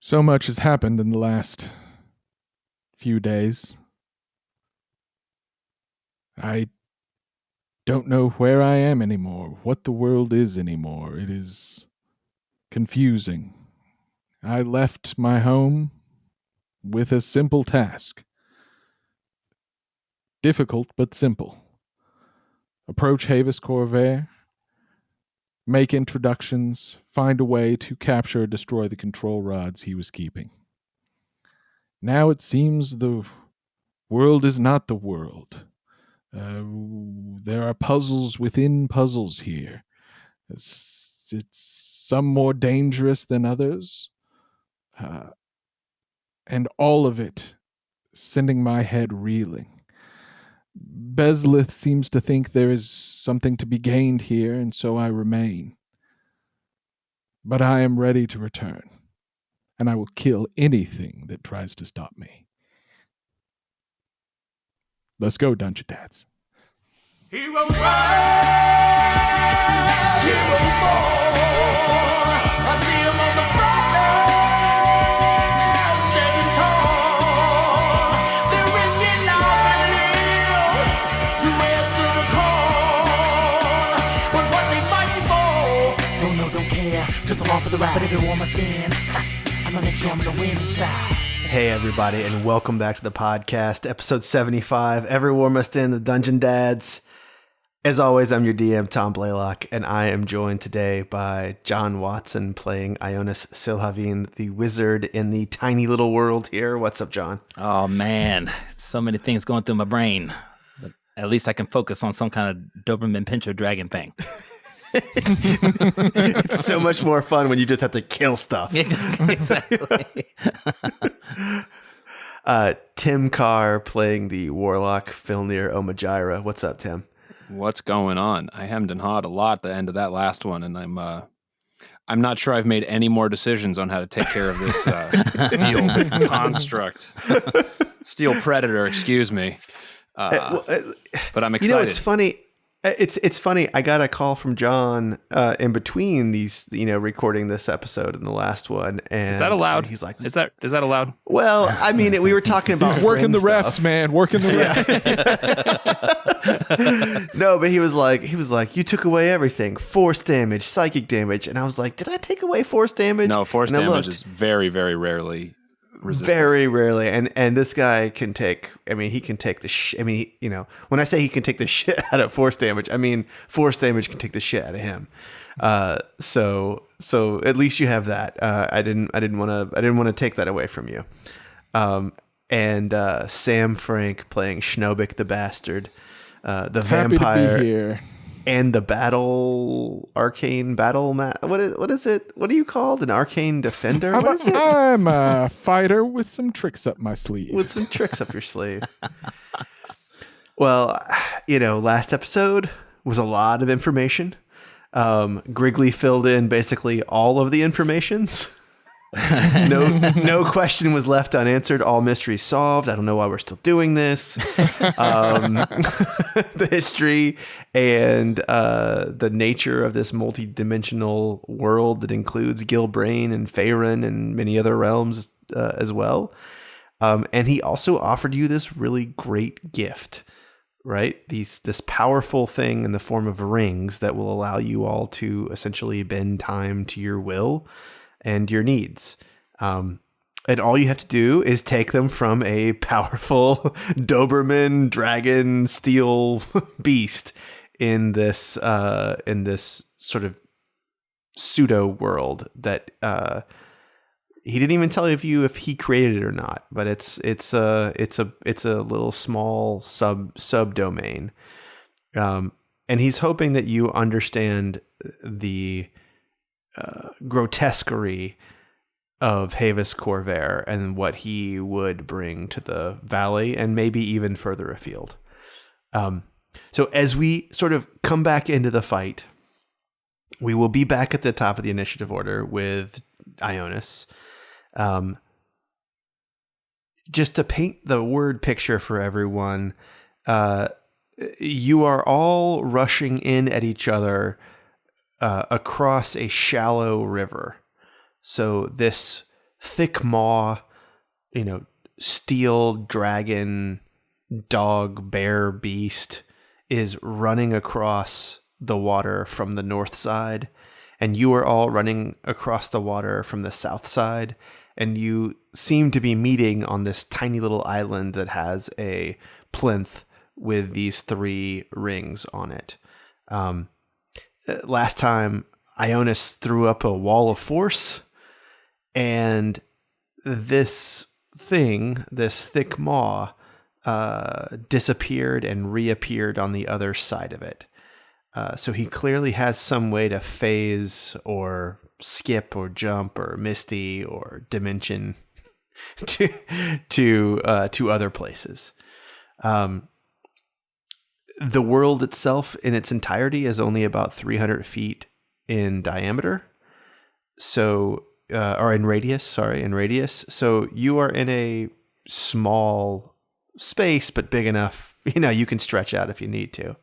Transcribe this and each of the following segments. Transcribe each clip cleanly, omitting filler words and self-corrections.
So much has happened in the last few days. I don't know where I am anymore, what the world is anymore. It is confusing. I left my home with a simple task. Difficult, but simple. Approach Havis Corvair, make introductions, find a way to capture or destroy the control rods he was keeping. Now it seems the world is not the world. There are puzzles within puzzles here. It's some more dangerous than others. And all of it sending my head reeling. Bezlith seems to think there is something to be gained here, and so I remain. But I am ready to return, and I will kill anything that tries to stop me. Let's go, Dungeon Dads. Heroes rise, heroes fall. I see them on the front line, standing tall. They're risking life and limb to answer the call. But what they fighting for? Don't know, don't care. Just along for the ride, but everyone must stand. I'ma make sure I'm on the winning side. Hey everybody, and welcome back to the podcast, episode 75. Everyone must in the Dungeon Dads. As always, I'm your DM, Tom Blaylock, and I am joined today by John Watson playing Ionis Silhavine, the wizard in the tiny little world here. What's up, John? Oh, man. So many things going through my brain. But at least I can focus on some kind of Doberman Pinscher dragon thing. It's so much more fun when you just have to kill stuff. Exactly. Tim Carr playing the warlock Filnir Omajira. What's up, Tim? What's going on? I hemmed and hawed a lot at the end of that last one, and I'm not sure I've made any more decisions on how to take care of this steel construct, steel predator. Excuse me, but I'm excited. You know, it's funny. It's funny. I got a call from John in between these, recording this episode and the last one. And is that allowed? He's like, is that allowed? Well, I mean, we were talking about Working the stuff. refs, man. Working the refs. No, but he was like, you took away everything. Force damage, psychic damage. And I was like, did I take away force damage? No, force and damage is very, very rarely resistant. Very rarely. And this guy can take, he can take the when I say he can take the shit out of force damage, I mean, force damage can take the shit out of him. So at least you have that. I didn't want to take that away from you. And Sam Frank playing Schnobik the bastard, the Happy vampire, to be here. and the arcane battle what is it? What are you called? An arcane defender? What is it? I'm a fighter with some tricks up my sleeve. With some tricks up your sleeve. Well, last episode was a lot of information. Griggly filled in basically all of the informations. No question was left unanswered. All mysteries solved. I don't know why we're still doing this. The history and the nature of this multi-dimensional world that includes Gilbrain and Faerun and many other realms as well. And he also offered you this really great gift, right? This powerful thing in the form of rings that will allow you all to essentially bend time to your will and your needs. And all you have to do is take them from a powerful Doberman dragon steel beast in this sort of pseudo world that he didn't even tell you if he created it or not, but it's a little small subdomain. And he's hoping that you understand the grotesquerie of Havis Corvair and what he would bring to the valley and maybe even further afield. So as we sort of come back into the fight, we will be back at the top of the initiative order with Ionis. Just to paint the word picture for everyone, you are all rushing in at each other across a shallow river. So this Thick Maw, steel dragon, dog, bear, beast is running across the water from the north side, and you are all running across the water from the south side, and you seem to be meeting on this tiny little island that has a plinth with these 3 rings on it. Last time, Ionis threw up a wall of force, and this thing, this Thick Maw, disappeared and reappeared on the other side of it. So he clearly has some way to phase or skip or jump or misty or dimension to other places. The world itself in its entirety is only about 300 feet in diameter. So, or in radius, So you are in a small space, but big enough, you can stretch out if you need to.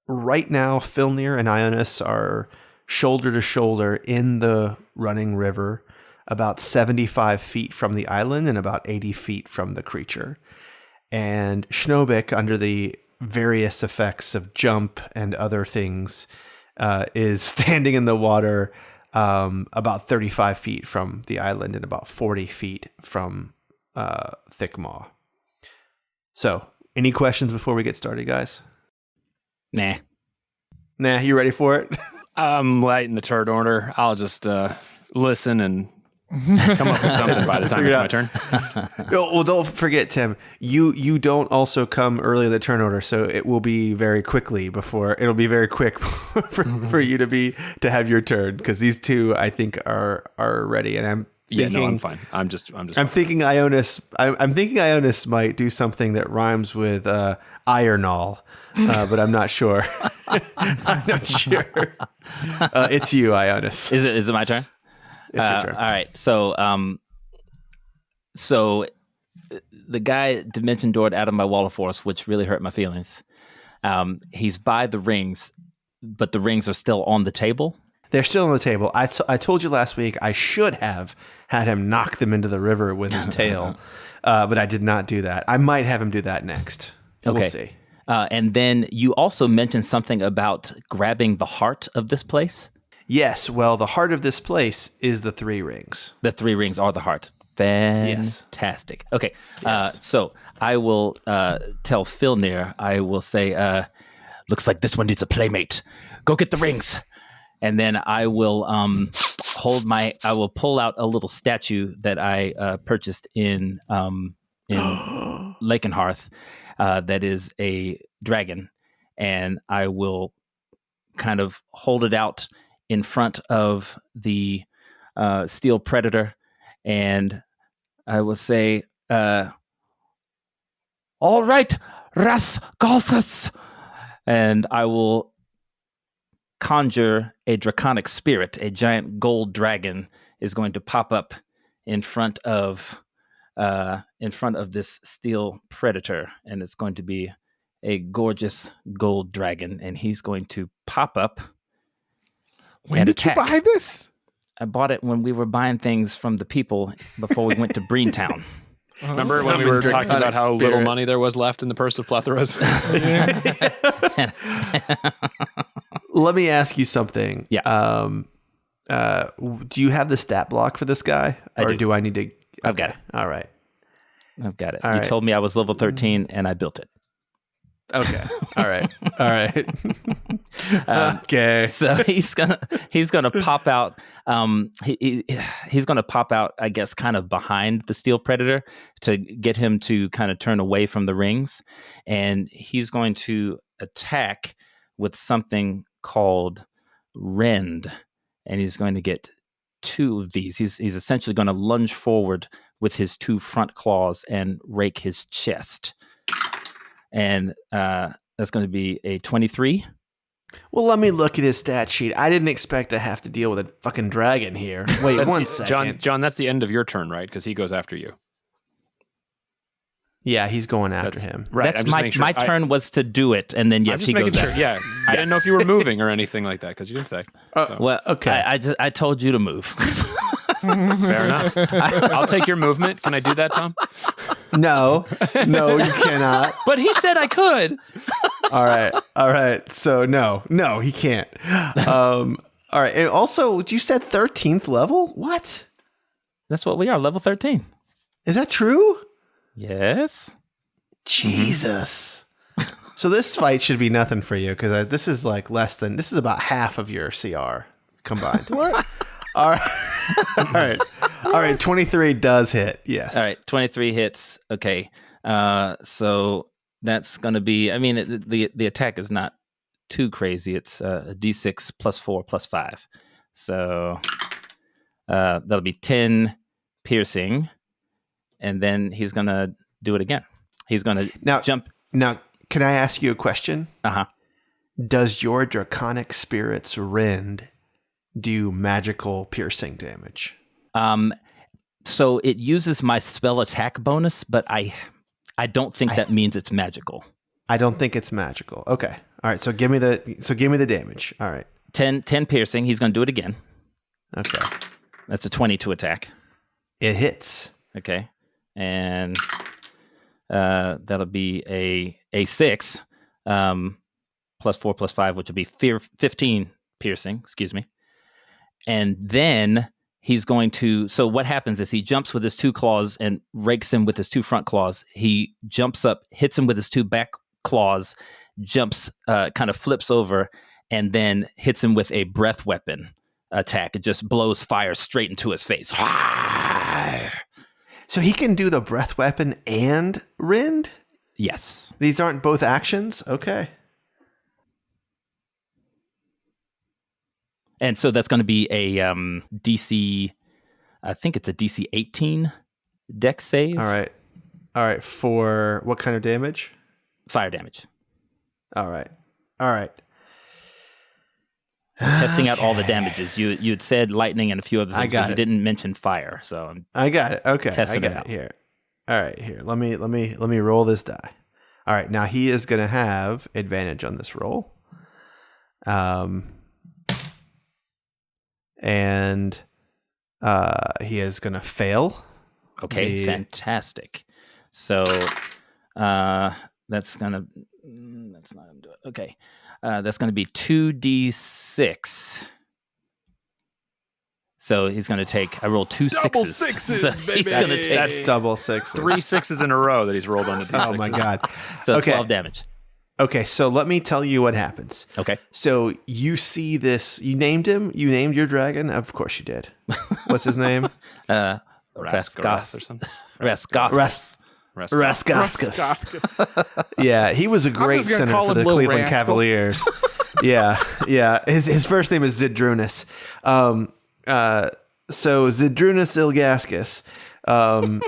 Right now, Filnir and Ionis are shoulder to shoulder in the running river, about 75 feet from the island and about 80 feet from the creature. And Schnobik, under the various effects of jump and other things, is standing in the water about 35 feet from the island and about 40 feet from Thick Maw. So, any questions before we get started, guys? Nah. You ready for it? I'm light in the turd order. I'll just listen and come up with something by the time it's my turn. Well, don't forget, Tim, you don't also come early in the turn order, so it will be very quickly it'll be very quick for you to have your turn, because these two, I think, are ready. And I'm thinking, I'm fine. I'm just thinking Ionis might do something that rhymes with Ironall, but I'm not sure. It's you, Ionis. Is it my turn? It's your turn. All right. So the guy dimension doored out of my wall of force, which really hurt my feelings. He's by the rings, but the rings are still on the table. They're still on the table. I told you last week I should have had him knock them into the river with his tail, but I did not do that. I might have him do that next. Okay. We'll see. And then you also mentioned something about grabbing the heart of this place. Yes, well, the heart of this place is the 3 rings. The 3 rings are the heart. Fantastic. Yes. Okay, yes. So I will tell Filnir, I will say, looks like this one needs a playmate. Go get the rings. And then I will I will pull out a little statue that I purchased in Lakenhearth that is a dragon. And I will kind of hold it out in front of the steel predator, and I will say, all right, Rathgalthus, and I will conjure a draconic spirit. A giant gold dragon is going to pop up in front of this steel predator, and it's going to be a gorgeous gold dragon, and he's going to pop up. When did you buy this? I bought it when we were buying things from the people before we went to Brine Town. Remember when we were talking about how little money there was left in the Purse of Plethoras? Let me ask you something. Yeah. Do you have the stat block for this guy? I or do. Do I need to? I've got it. All right. I've got it. All you right. told me I was level 13 and I built it. Okay. All right. All right. Okay. So he's gonna pop out. He's gonna pop out, I guess, kind of behind the steel predator to get him to kind of turn away from the rings, and he's going to attack with something called Rend, and he's going to get 2 of these. He's essentially going to lunge forward with his 2 front claws and rake his chest. And that's going to be a 23. Well, let me look at his stat sheet. I didn't expect to have to deal with a fucking dragon here. Wait, one second. John, that's the end of your turn, right? Because he goes after you. Yeah, he's going after him. Right. That's my turn was to do it, and then yes, he goes after. Yeah, I didn't know if you were moving or anything like that because you didn't say. So. Well, Okay. I told you to move. Fair enough. I'll take your movement. Can I do that, Tom? No, you cannot. But he said I could. All right. So no, he can't. All right. And also, you said 13th level? What? That's what we are, level 13. Is that true? Yes. Jesus. So this fight should be nothing for you because this is like this is about half of your CR combined. What? All right. All right. 23 does hit. Yes. All right, 23 hits. Okay. So that's going to be, I mean, the attack is not too crazy. It's a d6 plus 4 plus 5. So that'll be 10 piercing. And then he's going to do it again. He's going to jump. Now, can I ask you a question? Uh-huh. Does your Draconic Spirit's Rend do magical piercing damage? So it uses my spell attack bonus, but I don't think that means it's magical. I don't think it's magical. Okay. All right. So give me the damage. All right. 10 piercing. He's going to do it again. Okay. That's a 22 attack. It hits. Okay. And that'll be a 6 plus 4 plus 5, which will be 15 piercing. Excuse me. And then he's going to, so what happens is he jumps with his 2 claws and rakes him with his 2 front claws. He jumps up, hits him with his 2 back claws, jumps, kind of flips over, and then hits him with a breath weapon attack. It just blows fire straight into his face. So he can do the breath weapon and Rend? Yes. These aren't both actions? Okay. And so that's going to be a DC, I think it's a DC 18 dex save. All right. For what kind of damage? Fire damage. All right. Testing out all the damages. You had said lightning and a few other things, I got but you it. didn't mention fire. So I got it. Okay. Testing I it got out. it here. All right, here. Let me roll this die. All right. Now he is going to have advantage on this roll. And he is going to fail. okay, fantastic. So that's not gonna do it. Okay, that's gonna be 2d6. So he's gonna take. I rolled 2 Double sixes. sixes, So baby. he's gonna take That's double sixes. 3 6s in a row that he's rolled on the D6. Oh my god. so Okay. 12 damage. Okay, so let me tell you what happens. Okay. So you see this. You named him. You named your dragon. Of course you did. What's his name? Rasgoth or something. Rasgoth. Raskowskis. Yeah, he was a great just gonna center call for him the Lil Cleveland Rascal. Cavaliers. Yeah. His first name is Zydrunas. So Zydrunas Ilgaskis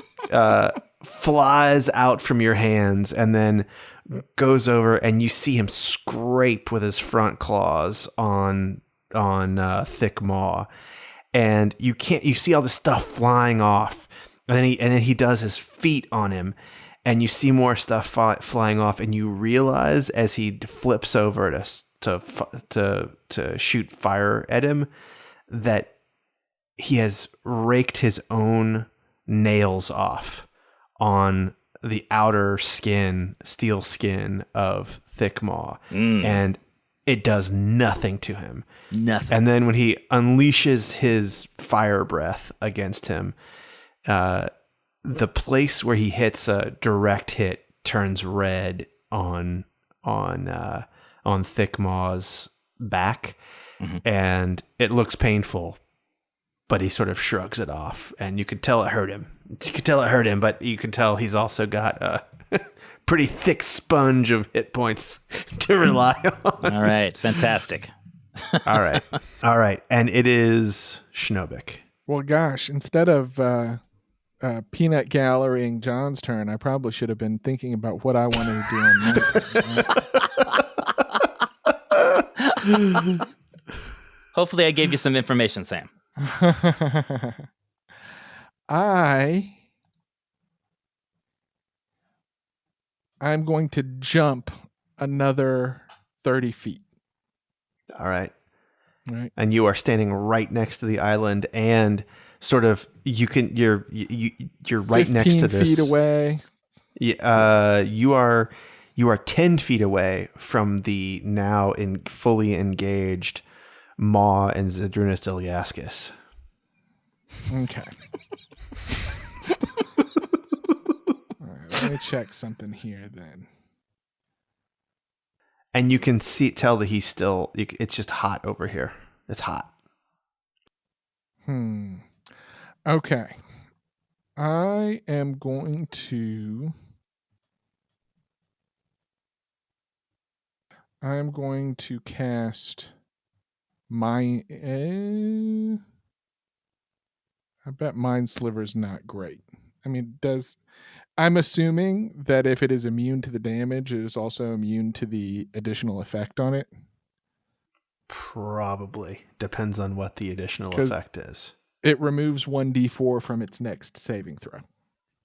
flies out from your hands and then goes over, and you see him scrape with his front claws on Thick Maw, and you see all this stuff flying off, and then he does his feet on him, and you see more stuff flying off, and you realize as he flips over to shoot fire at him that he has raked his own nails off on the outer steel skin of Thick Maw, and it does nothing to him. Nothing. And then when he unleashes his fire breath against him, the place where he hits a direct hit turns red on Thick Maw's back, and it looks painful. But he sort of shrugs it off, and you could tell it hurt him. But you can tell he's also got a pretty thick sponge of hit points to rely on. All right. Fantastic. All right. And it is Schnobik. Well, gosh, instead of peanut gallerying John's turn, I probably should have been thinking about what I wanted to do on mine. Hopefully, I gave you some information, Sam. I'm going to jump another 30 feet. All right. Right. And you are standing right next to the island, and sort of you're right next to 15 this. feet away. You are 10 feet away from the now fully engaged Maw and Zydrunas Ilyaskis. Okay. All right, let me check something here then. And you can tell that he's still. It's just hot over here. It's hot. Okay. I am going to cast my. I bet Mind Sliver's not great. I mean, I'm assuming that if it is immune to the damage, it is also immune to the additional effect on it. Probably depends on what the additional effect is. It removes 1d4 from its next saving throw.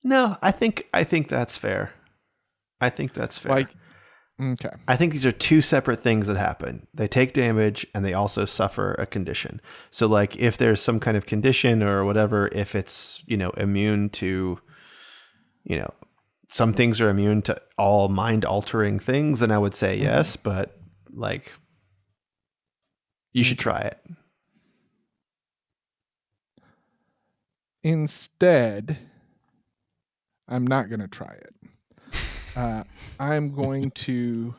No, I think that's fair. I think that's fair. Like, okay. I think these are two separate things that happen. They take damage and they also suffer a condition. So like if there's some kind of condition or whatever, if it's, immune to, some things are immune to all mind altering things, then I would say yes, but like you should try it. Instead, I'm not going to try it. I'm going to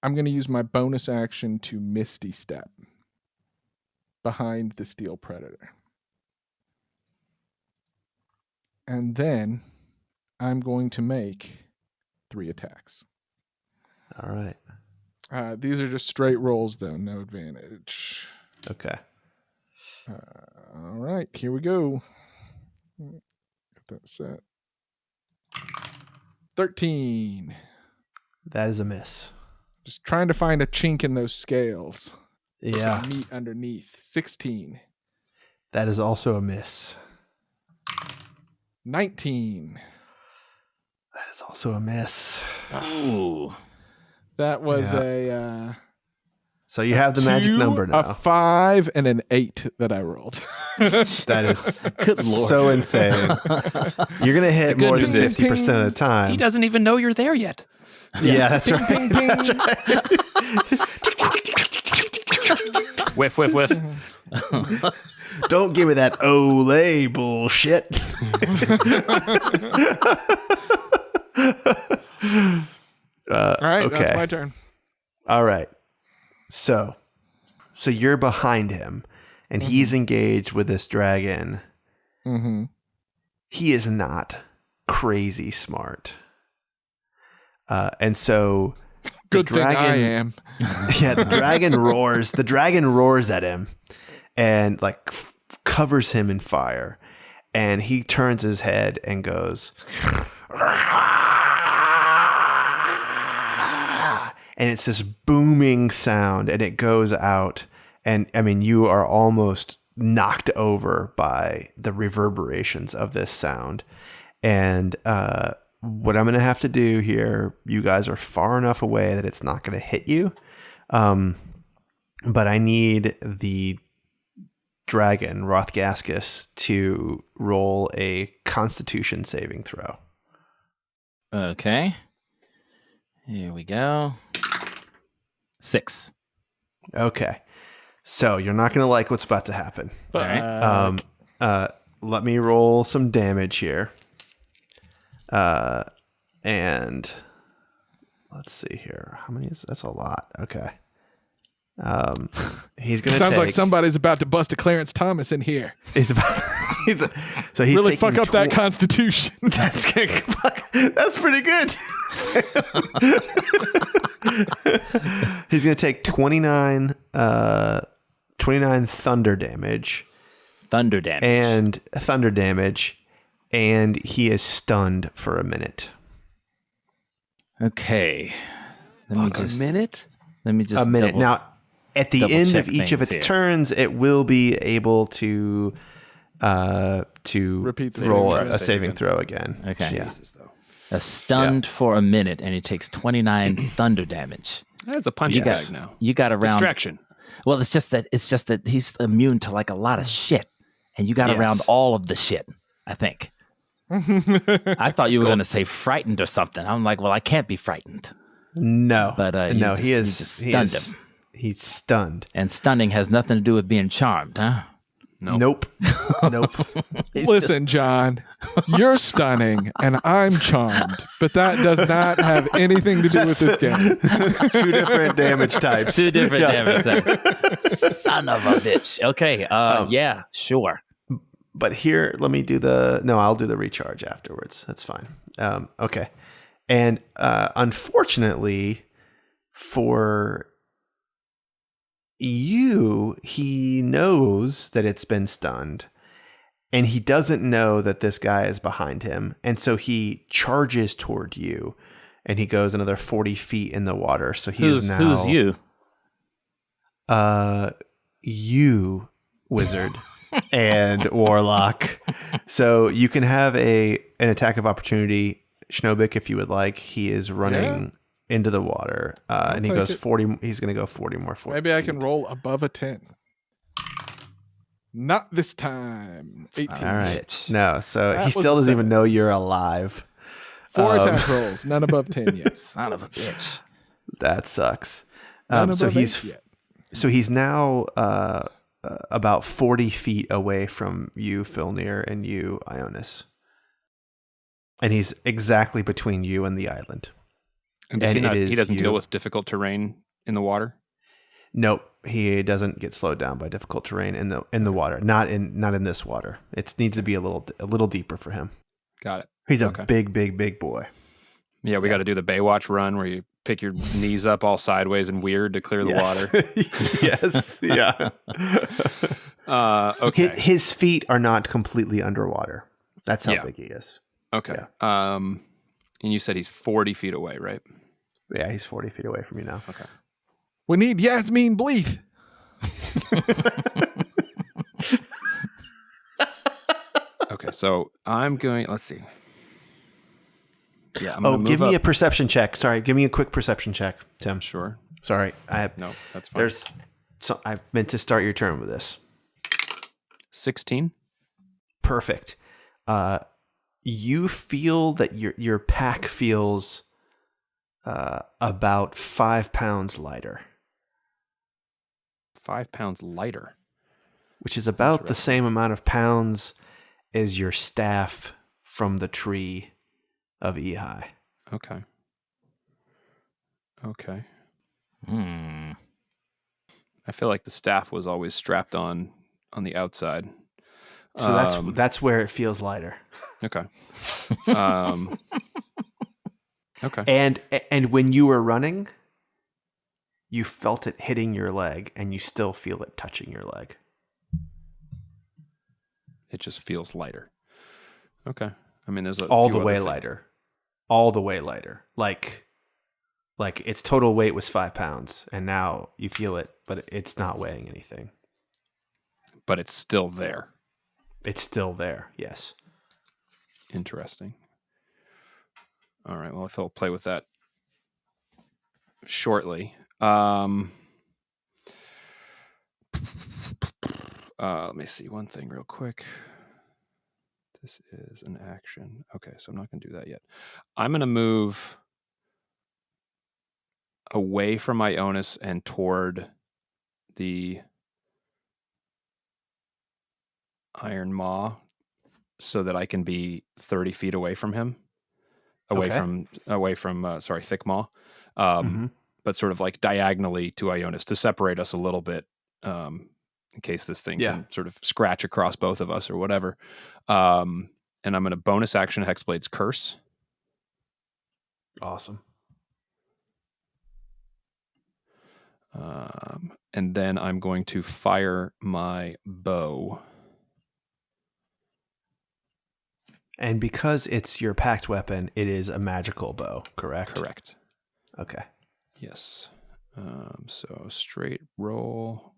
use my bonus action to Misty Step behind the Steel Predator. And then I'm going to make 3 attacks. All right. These are just straight rolls, though. No advantage. Okay. All right. Here we go. Get that set. 13. That is a miss. Just trying to find a chink in those scales. Yeah. Some meat underneath. 16. That is also a miss. 19. That is also a miss. Ooh. That was So you have the magic 2, number now. a 5, and an 8 that I rolled. That is Good Lord. so insane. You're going to hit more than news is- 50% of the time. He doesn't even know you're there yet. Yeah, that's right. Ping, ping. That's right. Whiff, whiff, whiff. Don't give me that Olay bullshit. All right, okay. that's my turn. All right. So you're behind him, and he's engaged with this dragon. Mm-hmm. He is not crazy smart. And so the Good thing I am. Yeah, the dragon roars. The dragon roars at him and like covers him in fire. And he turns his head and goes, and it's this booming sound, and it goes out. And I mean, you are almost knocked over by the reverberations of this sound. And what I'm going to have to do here, you guys are far enough away that it's not going to hit you. But I need the dragon, Rothgaskus, to roll a Constitution saving throw. Okay. Here we go. 6. Okay. So you're not going to like what's about to happen. All right. Let me roll some damage here. And let's see here. How many is that's a lot. Okay. He's gonna Sounds take, like somebody's about to bust a Clarence Thomas in here. he's Really taking fuck up that Constitution. That's pretty good. He's gonna take 29 thunder damage. Thunder damage. And he is stunned for a minute. Okay. Let me just A minute. double- Now, at the end of check each of things its here. turns, it will be able to Repeat the roll saving a throw. saving throw again. Okay. Yeah. Jesus, though. Stunned for a minute, and he takes 29 thunder damage. That's a punching bag now. You got around. Distraction. Well, it's just that he's immune to like a lot of shit, and you got Yes. around all of the shit. I think. I thought you were going to say frightened or something. I'm like, well, I can't be frightened. No, But no, you just stunned him. He's stunned. And stunning has nothing to do with being charmed, huh? Nope. Listen, John, you're stunning and I'm charmed, but that does not have anything to do with this game. It's 2 different damage types. 2 different damage types. Son of a bitch. Okay. Yeah, sure. But here, let me do I'll do the recharge afterwards. That's fine. Okay. And unfortunately for you, he knows that it's been stunned, and he doesn't know that this guy is behind him. And so he charges toward you, and he goes another 40 feet in the water. So who's you? You, wizard. And warlock. So you can have an attack of opportunity, Schnobik, if you would like. He is running into the water, and he goes 40. He's going to go 40 more. 40 Maybe I can roll above a 10. Not this time. 18. All right. No, so That he was still a doesn't 7. even know you're alive. 4 attack rolls, none above 10 yet. Son of a bitch. That sucks. None So above 8 yet. he's now about 40 feet away from you, Filnir, and you, Ionis. And he's exactly between you and the island. And he doesn't deal with difficult terrain in the water? Nope, he doesn't get slowed down by difficult terrain in the water. Not in this water. It needs to be a little deeper for him. Got it. He's a big boy. Yeah, we got to do the Baywatch run where you pick your knees up all sideways and weird to clear the water. Yes, yeah. Okay. His feet are not completely underwater. That's how big he is. Okay. Yeah. And you said he's 40 feet away, right? Yeah, he's 40 feet away from you now. Okay. We need Yasmin Bleeth. Okay, so I'm going, let's see. Yeah. Give me a perception check. Sorry, give me a quick perception check, Tim. Sure. Sorry, No, that's fine. I meant to start your turn with this. 16. Perfect. You feel that your pack feels about 5 pounds lighter, 5 pounds lighter. which is about the same amount of pounds as your staff from the tree of Ehi. Okay. I feel like the staff was always strapped on the outside. So that's where it feels lighter. Okay. Okay. And when you were running, you felt it hitting your leg, and you still feel it touching your leg. It just feels lighter. Okay. I mean, there's All the way lighter. Like its total weight was 5 pounds, and now you feel it, but it's not weighing anything. But it's still there. It's still there. Yes. Interesting. All right. Well, I will play with that shortly. Let me see one thing real quick. This is an action. Okay, so I'm not going to do that yet. I'm going to move away from Ionis and toward the Iron Maw so that I can be 30 feet away from him. Away from Thick Maw. But sort of like diagonally to Ionis to separate us a little bit, in case this thing can sort of scratch across both of us or whatever. And I'm going to bonus action Hexblade's Curse. Awesome. And then I'm going to fire my bow. And because it's your packed weapon, it is a magical bow, correct? Correct. Okay. Yes. So straight roll.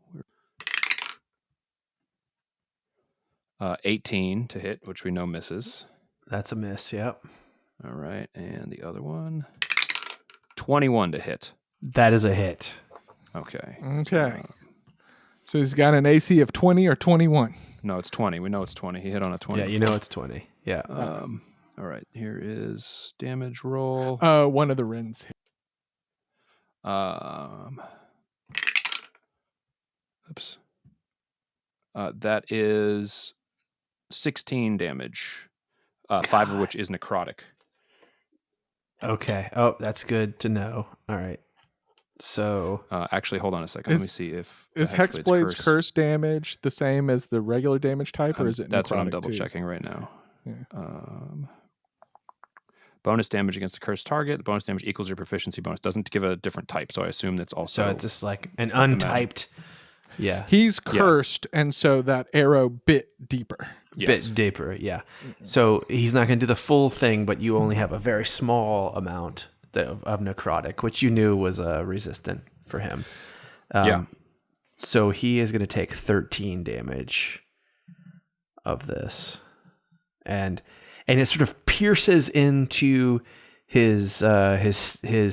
18 to hit, which we know misses. That's a miss, yep. All right. And the other one, 21 to hit. That is a hit. Okay. Okay. So he's got an AC of 20 or 21. No, it's 20. We know it's 20. He hit on a 20. Yeah, you know it's 20. Yeah. All right. Here is damage roll. One of the Rins. Oops. That is 16 damage. 5 of which is necrotic. Okay. Oh, that's good to know. All right. So Actually, hold on a second. Let me see if Is Hexblade's curse damage the same as the regular damage type, or is it? That's what I'm necrotic double too? checking right now. Yeah. Bonus damage against the cursed target. The bonus damage equals your proficiency bonus. Doesn't give a different type, so I assume that's also. so it's just like an untyped. Yeah. He's cursed, and so that arrow bit deeper. Yes. Bit deeper. Yeah. So he's not going to do the full thing, but you only have a very small amount of necrotic, which you knew was resistant for him. Yeah. So he is going to take 13 damage of this, and it sort of pierces into his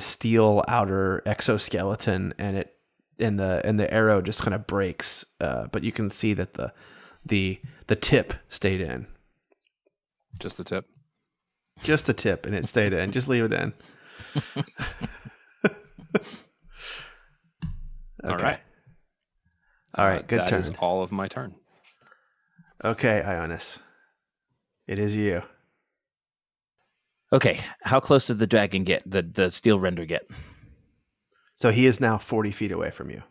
steel outer exoskeleton, and the arrow just kind of breaks. But you can see that the tip stayed in. Just the tip. Just the tip, and it stayed in. Just leave it in. Okay. All right. Good that turn. is all of my turn. Okay, Ionis. It is you. Okay, how close did the dragon get? The steel render get? So he is now 40 feet away from you.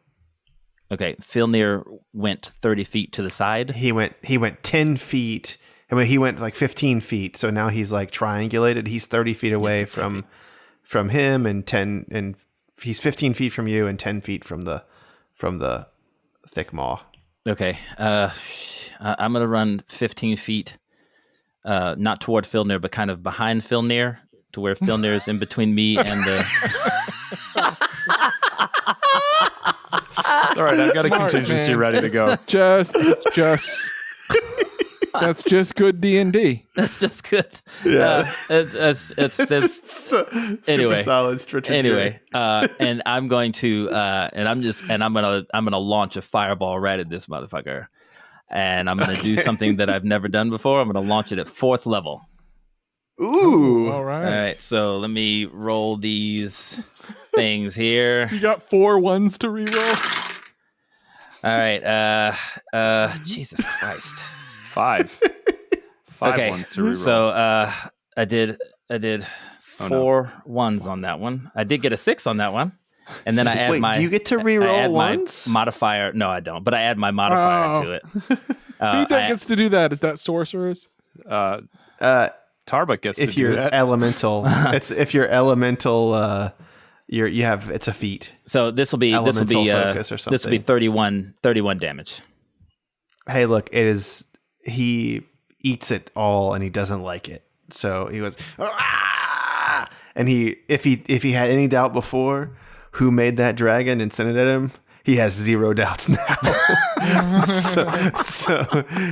Okay, Filnir went 30 feet to the side. He went 10 feet. I mean, he went like 15 feet. So now he's like triangulated. He's 30 feet away from him, and he's 15 feet from you and 10 feet from the Thick Maw. Okay, I'm gonna run 15 feet, not toward Filnir, but kind of behind Filnir, to where Filnir is in between me and the. It's all right. I've got a contingency man. ready to go. That's just good D&D. That's just good. Yeah. It's anyway. Super solid strategy. Anyway, and I'm going to I'm gonna launch a fireball right at this motherfucker, and I'm gonna do something that I've never done before. I'm gonna launch it at 4th level. Ooh. All right. All right, so let me roll these things here. You got 4 ones to reroll. All right, Jesus Christ. 5 Okay, ones to reroll. so I did 4 ones on that one. I did get a 6 on that one, and then I add Wait, do you get to reroll once? my modifier. No, I don't, but I add my modifier to it. Who gets to do that? Is that sorcerers? Tarbuk gets to If do you're that. elemental, if you're elemental, it's a feat. So this will be Elemental focus or this will be 31 damage. Hey, look, he eats it all and he doesn't like it. So he goes, "Ah!" And if he had any doubt before who made that dragon and sent it at him, he has 0 doubts now.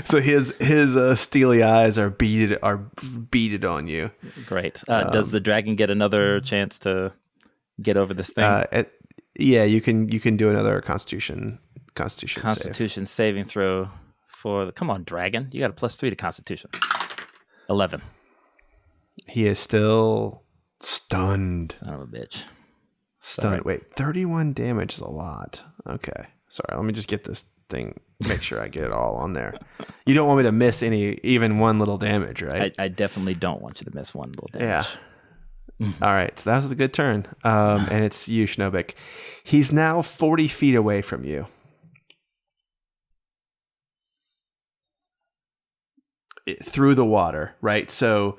so his steely eyes are beaded on you. Great. Does the dragon get another chance to get over this thing? Yeah, you can do another Constitution save. Saving throw for come on, dragon. You got a +3 to Constitution. 11. He is still stunned. Son of a bitch. Stunned. Right. Wait, 31 damage is a lot. Okay. Sorry, let me just get this thing, make sure I get it all on there. You don't want me to miss even one little damage, right? I definitely don't want you to miss one little damage. Yeah. All right, so that was a good turn. And it's you, Schnobik. He's now 40 feet away from you. Through the water, right? So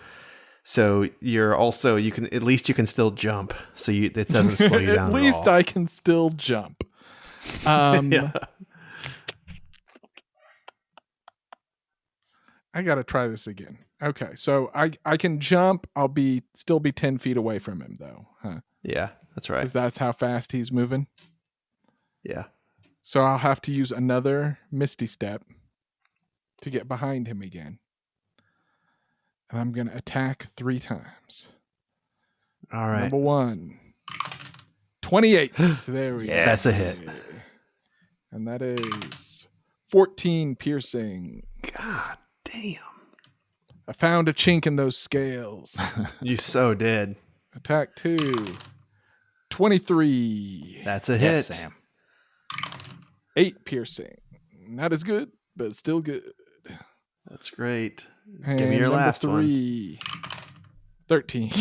you're also you can still jump. So it doesn't slow you down. At least I can still jump. Yeah. I got to try this again. Okay, so I can jump. I'll still be 10 feet away from him though, huh? Yeah, that's right. Because that's how fast he's moving. Yeah. So I'll have to use another Misty Step to get behind him again. And I'm going to attack 3 times. All right. Number 1. 28. There we go. That's a hit. And that is 14 piercing. God damn. I found a chink in those scales. You so did. Attack 2. 23. That's a Yes, hit. Sam. 8 piercing. Not as good, but still good. That's great. And Give me your number last 3. 13.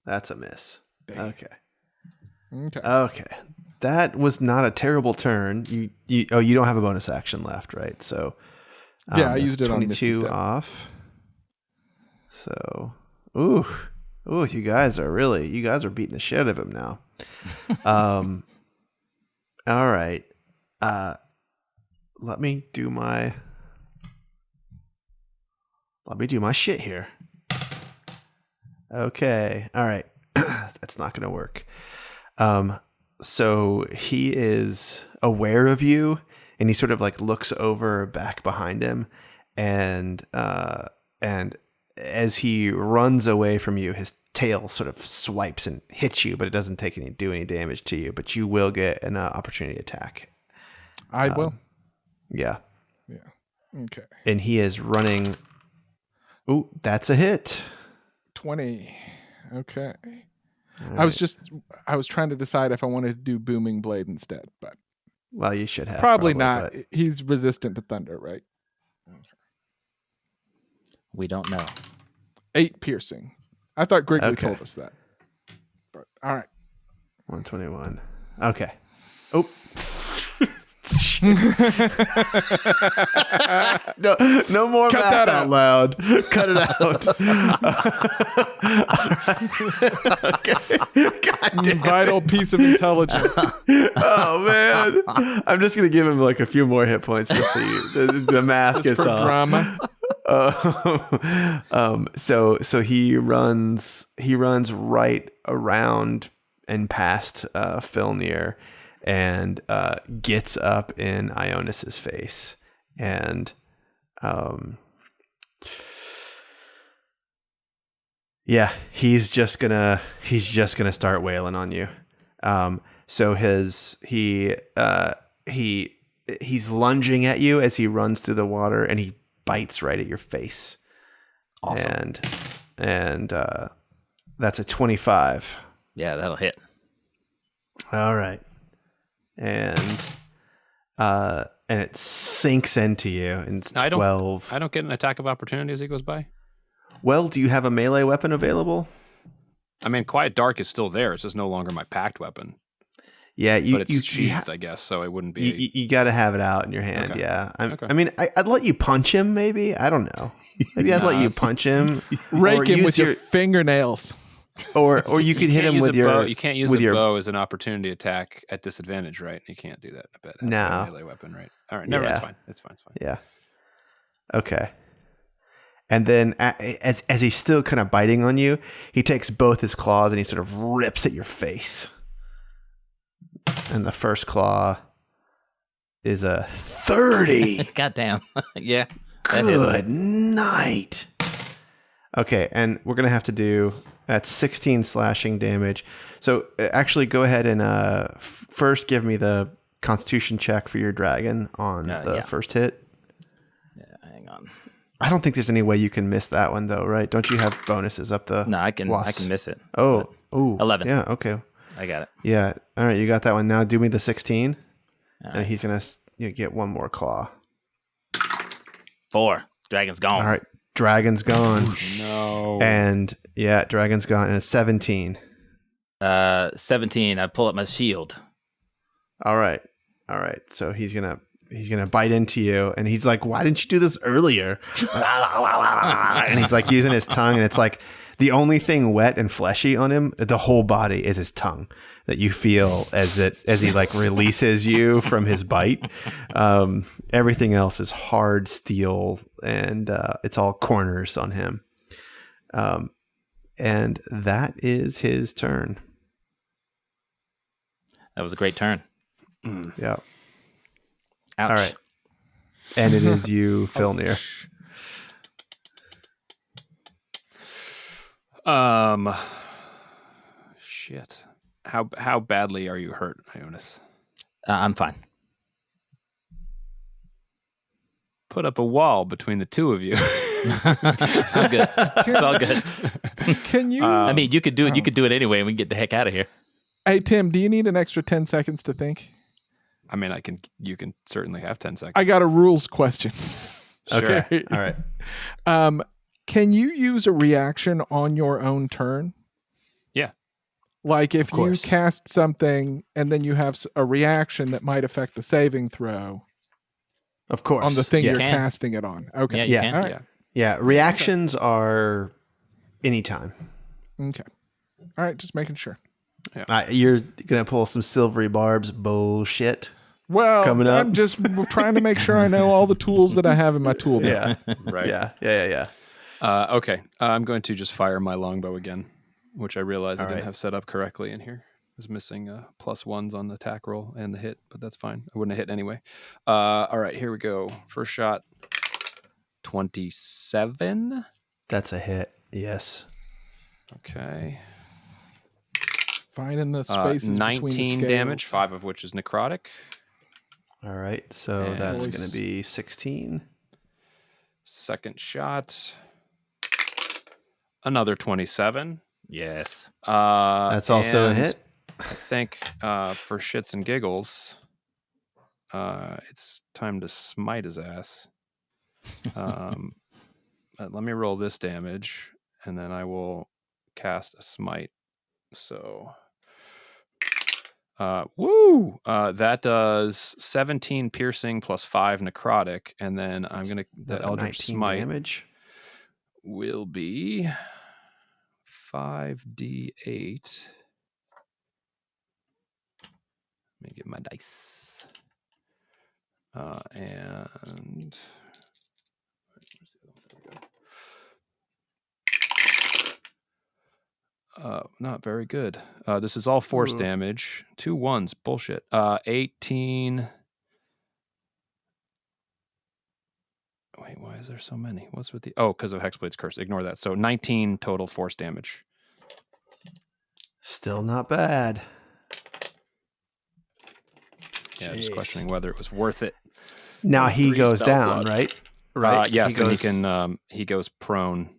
That's a miss. Damn. Okay. Okay. Okay. That was not a terrible turn. You don't have a bonus action left, right? So Yeah, I that's used it on Misty 22 Step. off. So, ooh, you guys are beating the shit out of him now. All right. Let me do my shit here. Okay. All right. That's not going to work. So he is aware of you, and he sort of like looks over back behind him, and as he runs away from you, his tail sort of swipes and hits you, but it doesn't do any damage to you. But you will get an opportunity attack. I will. Yeah. Yeah. Okay. And he is running. Ooh, that's a hit. 20. Okay. All I was right. trying to decide if I wanted to do Booming Blade instead, but Well, you should have. probably not. but- He's resistant to thunder, right? We don't know. 8 piercing. I thought Grigley Okay. told us that. But all right. 121. Okay. Oh. no more Cut math that out out. loud. Cut it out. Okay. God damn. Vital piece of intelligence. Oh man. I'm just gonna give him like a few more hit points to see the math Just gets for off. drama. So he runs right around and past Filnir, and gets up in Ionis's face, and yeah, he's just gonna start wailing on you. So he's lunging at you as he runs through the water, and he bites right at your face. Awesome. And that's a 25. Yeah, that'll hit. All right. And it sinks into you, and it's I 12. I don't get an attack of opportunity as he goes by. Well, do you have a melee weapon available? I mean, Quiet Dark is still there. It's just no longer my packed weapon. Yeah, But it's sheathed, I guess, so it wouldn't be. You got to have it out in your hand. Okay. Yeah. Okay. I mean, I'd let you punch him. Maybe, I don't know. Maybe I'd let you punch him. Rake or him use with your fingernails. or you could hit him with your. bow. You can't use with the your bow as an opportunity attack at disadvantage, right? You can't do that. I bet. That's No. a melee weapon, right? All right, never. Yeah. It's fine. It's fine. It's fine. Yeah. Okay. And then as he's still kind of biting on you, he takes both his claws and he sort of rips at your face. And the first claw is a 30. Goddamn. Yeah. that hits. Good night. Okay, and we're going to have to do that's 16 slashing damage. So actually go ahead and first give me the constitution check for your dragon on the yeah. first hit. Yeah, hang on. I don't think there's any way you can miss that one though, right? Don't you have bonuses up the No, I can was? miss it. Oh, 11. Yeah, okay. I got it. Yeah. All right, you got that one. Now do me the 16. All And right. he's going to get one more claw. 4. Dragon's gone. All right. Dragon's gone. No. And yeah, dragon's gone. And it's 17. 17. I pull up my shield. All right. So he's going to bite into you, and he's like, "Why didn't you do this earlier?" And he's like using his tongue, and it's like the only thing wet and fleshy on him, the whole body, is his tongue that you feel as he like releases you from his bite. Everything else is hard steel, and it's all corners on him. And that is his turn. That was a great turn. Yeah. Ouch. All right. And it is you, Filnir. Shit. How badly are you hurt, Ionis? I'm fine. put up a wall between the two of you. I'm good. It's all good. Can you? I mean, you could do it. You could do it anyway, and we can get the heck out of here. Hey Tim, do you need an extra 10 seconds to think? I mean, you can certainly have 10 seconds. I got a rules question. Okay. All right. Can you use a reaction on your own turn? Yeah. Like if Of you course. cast something and then you have a reaction that might affect the saving throw Of course. on the thing Yes. you're can. casting it on. Okay. Yeah, you Yeah. can. All right. Yeah. Yeah. Reactions are anytime. Okay. All right. Just making sure. You're going to pull some silvery barbs bullshit. Well, Coming up. I'm just trying to make sure I know all the tools that I have in my tool belt. Yeah. Right. Yeah. Okay. I'm going to just fire my longbow again, which I realized I All didn't right. have set up correctly in here. I was missing +1s on the attack roll and the hit, but that's fine. I wouldn't have hit anyway. All right, here we go. First shot, 27. That's a hit. Yes. Okay. Finding the spaces between the 19 scales. damage, 5 of which is necrotic. All right. So And that's boys. going to be 16. Second shot, another 27. Yes. That's also a and hit. I think for shits and giggles, it's time to smite his ass. Let me roll this damage, and then I will cast a smite. So, that does 17 piercing plus 5 necrotic, and then I'm gonna the Another Eldritch 19 Smite damage. will be 5d8. Let me get my dice. And not very good. This is all force Ooh. damage. 2 1s. Bullshit. 18. Wait, why is there so many? What's with the... Oh, because of Hexblade's Curse. Ignore that. So 19 total force damage. Still not bad. Yeah, just Jeez. questioning whether it was worth it. Now he 3 goes spell down, slots. right? Right. Yes, He and goes- he goes prone.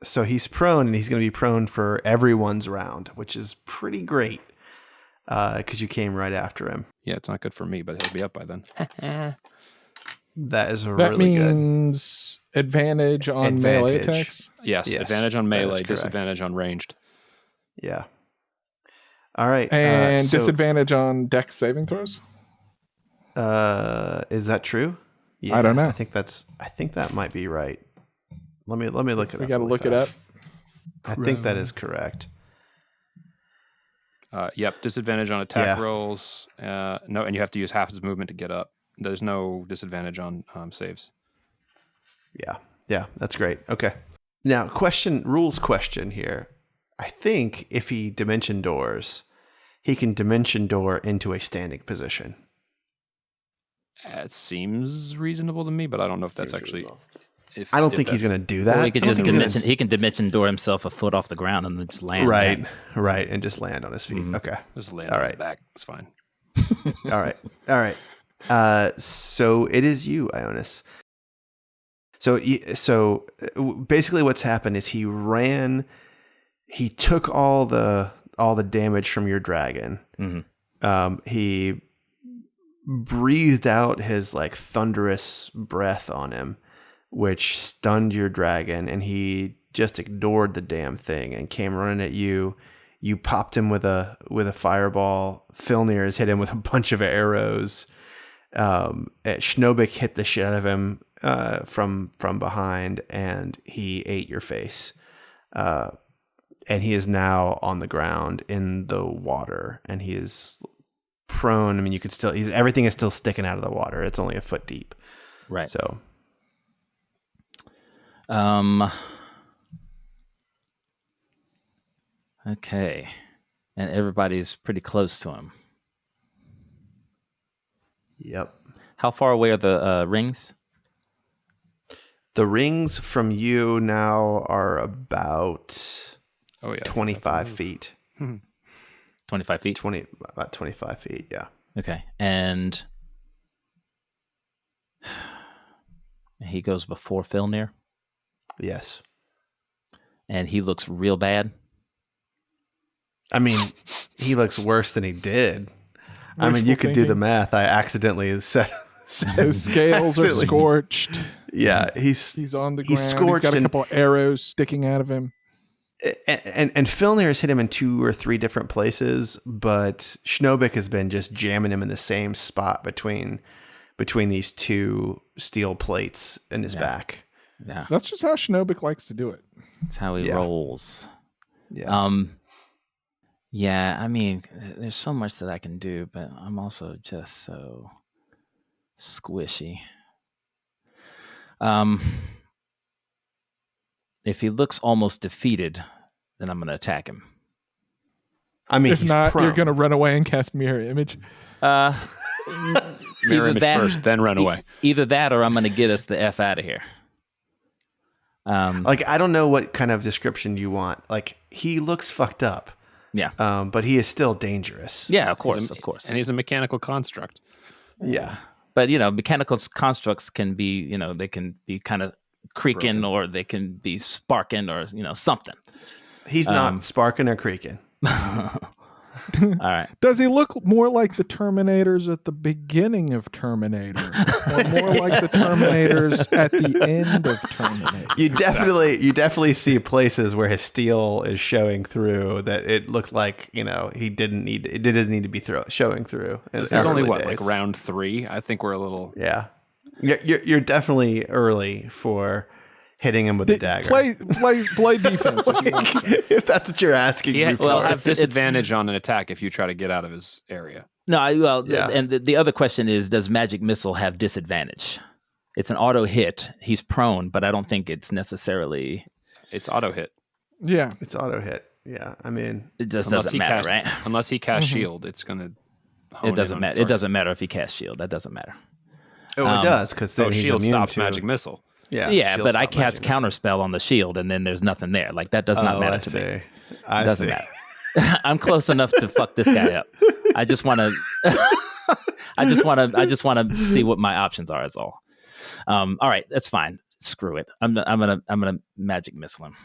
So he's prone, and he's going to be prone for everyone's round, which is pretty great because you came right after him. Yeah, it's not good for me, but he'll be up by then. That is That really good. means advantage on melee Advantage. attacks. Yes, Yes, advantage on that is melee, correct. disadvantage on ranged. Yeah. All right. And so, disadvantage on dex saving throws. is that true? Yeah, I don't know. I think that might be right. Let me look it We up. got to really look it up. fast. I think that is correct. Yep, disadvantage on attack Yeah. rolls. No, and you have to use half his movement to get up. There's no disadvantage on saves. Yeah, that's great. Okay. Now, rules question here. I think if he dimension doors, he can dimension door into a standing position. It seems reasonable to me, but I don't know if that's Seems actually. reasonable. If I don't if think he's that's- going to do that. Or he could I don't just think he's dimension. He can dimension door himself a foot off the ground and then just land. gonna- there. right, and just land on his feet. Okay. Just land All on right. his back. It's fine. All right. So it is you, Ionis. So basically what's happened is he took all the damage from your dragon. Mhm. He breathed out his like thunderous breath on him, which stunned your dragon, and he just ignored the damn thing and came running at you. You popped him with a fireball. Filnir has hit him with a bunch of arrows. Schnobik hit the shit out of him from behind, and he ate your face. And he is now on the ground in the water, and he is prone. I mean, you could still. Everything is still sticking out of the water. It's only a foot deep. Right. So Okay. And everybody's pretty close to him. yep. How far away are the rings? The rings from you now are about Oh yeah, 25 feet. 25 feet. About 25 feet. Yeah. Okay. And he goes before Filnir, Yes. and he looks real bad. I mean, he looks worse than he did. I mean, Wishful you could do the thinking. math. I accidentally said His scales are accidentally- scorched. Yeah, he's He's on the ground. He's scorched He's got a and- couple of arrows sticking out of him. and Filnir has hit him in 2 or 3 different places, but Schnobik has been just jamming him in the same spot between these 2 steel plates in his back. Yeah, That's just how Schnobik likes to do it. that's how he Yeah. rolls. Yeah. Yeah, I mean, there's so much that I can do, but I'm also just so squishy. If he looks almost defeated, then I'm going to attack him. I mean, If he's not, prone. you're going to run away and cast Mirror Image. Uh, Mirror either image that, first, then run away. Either that, or I'm going to get us the F out of here. Like, I don't know what kind of description you want. Like, he looks fucked up, Yeah, but he is still dangerous. yeah, of course, of course. And he's a mechanical construct. Yeah. But mechanical constructs can be, they can be kind of creaking, or they can be sparking, or something. He's not sparking or creaking. All right. Does he look more like the Terminators at the beginning of Terminator, or more like the Terminators at the end of Terminator? You definitely see places where his steel is showing through that it looked like, he didn't need to be showing through. This is only like round 3. I think we're a little. Yeah. You're definitely early for hitting him with a dagger. Play defense if you want to. If that's what you're asking me for. Well, have disadvantage on an attack if you try to get out of his area. No, Yeah. and the other question is, does Magic Missile have disadvantage? It's an auto hit. He's prone, but I don't think it's necessarily. It's auto hit. Yeah. It's auto hit. Yeah. I mean, It just doesn't matter, right? Unless he casts shield, it's going to. It doesn't matter. It doesn't matter if he casts shield. That doesn't matter. it does, because then he's shield immune stops to magic missile. Yeah. Yeah, shield but I stop cast magic missile. counterspell on the shield, and then there's nothing there. Like, that does not matter to me. I Doesn't see. matter. I'm close enough to fuck this guy up. I just want to. I just want to see what my options are. Is all. All right, that's fine. Screw it. I'm gonna magic missile him.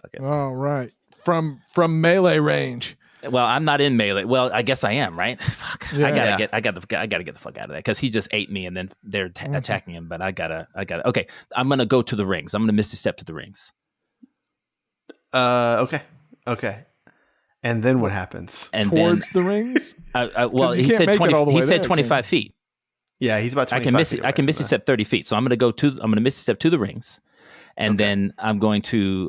Fuck it. All right. From melee range. Well, I'm not in melee. Well, I guess I am, right? Fuck. Yeah. I gotta get the fuck out of there, because he just ate me, and then they're attacking him. But I gotta. Okay, I'm gonna go to the rings. I'm gonna Misty Step to the rings. Okay. And then what happens? And Towards then, the rings? well, you he can't said make it 20. all the He way said there, 25 feet. Yeah, he's about 25 feet away I can from Misty that. Step 30 feet. So I'm gonna Misty Step to the rings, and then I'm going to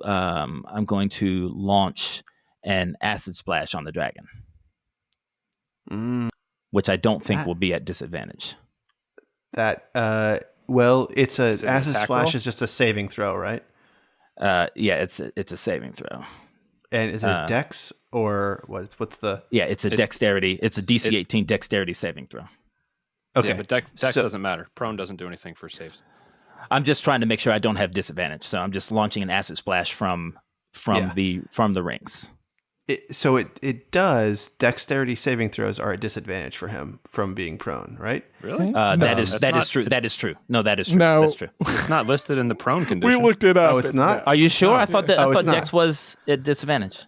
launch an acid splash on the dragon, which I don't think will be at disadvantage. Well, it's Is it an acid attack splash roll? is just a saving throw, right? Yeah, it's a saving throw. And is it Dex or what? What's the? Yeah, it's a dexterity. It's a DC it's- 18 dexterity saving throw. Okay, Yeah, but Dex So- doesn't matter. Prone doesn't do anything for saves. I'm just trying to make sure I don't have disadvantage. So I'm just launching an acid splash from the rings. It does. Dexterity saving throws are a disadvantage for him from being prone, right? Really? No. That is not- true. That is true. No, that is true. No. That's true. It's not listed in the prone We condition. looked it up. Oh, it's not? Are you sure? I thought Oh, it's not. Dex was at disadvantage.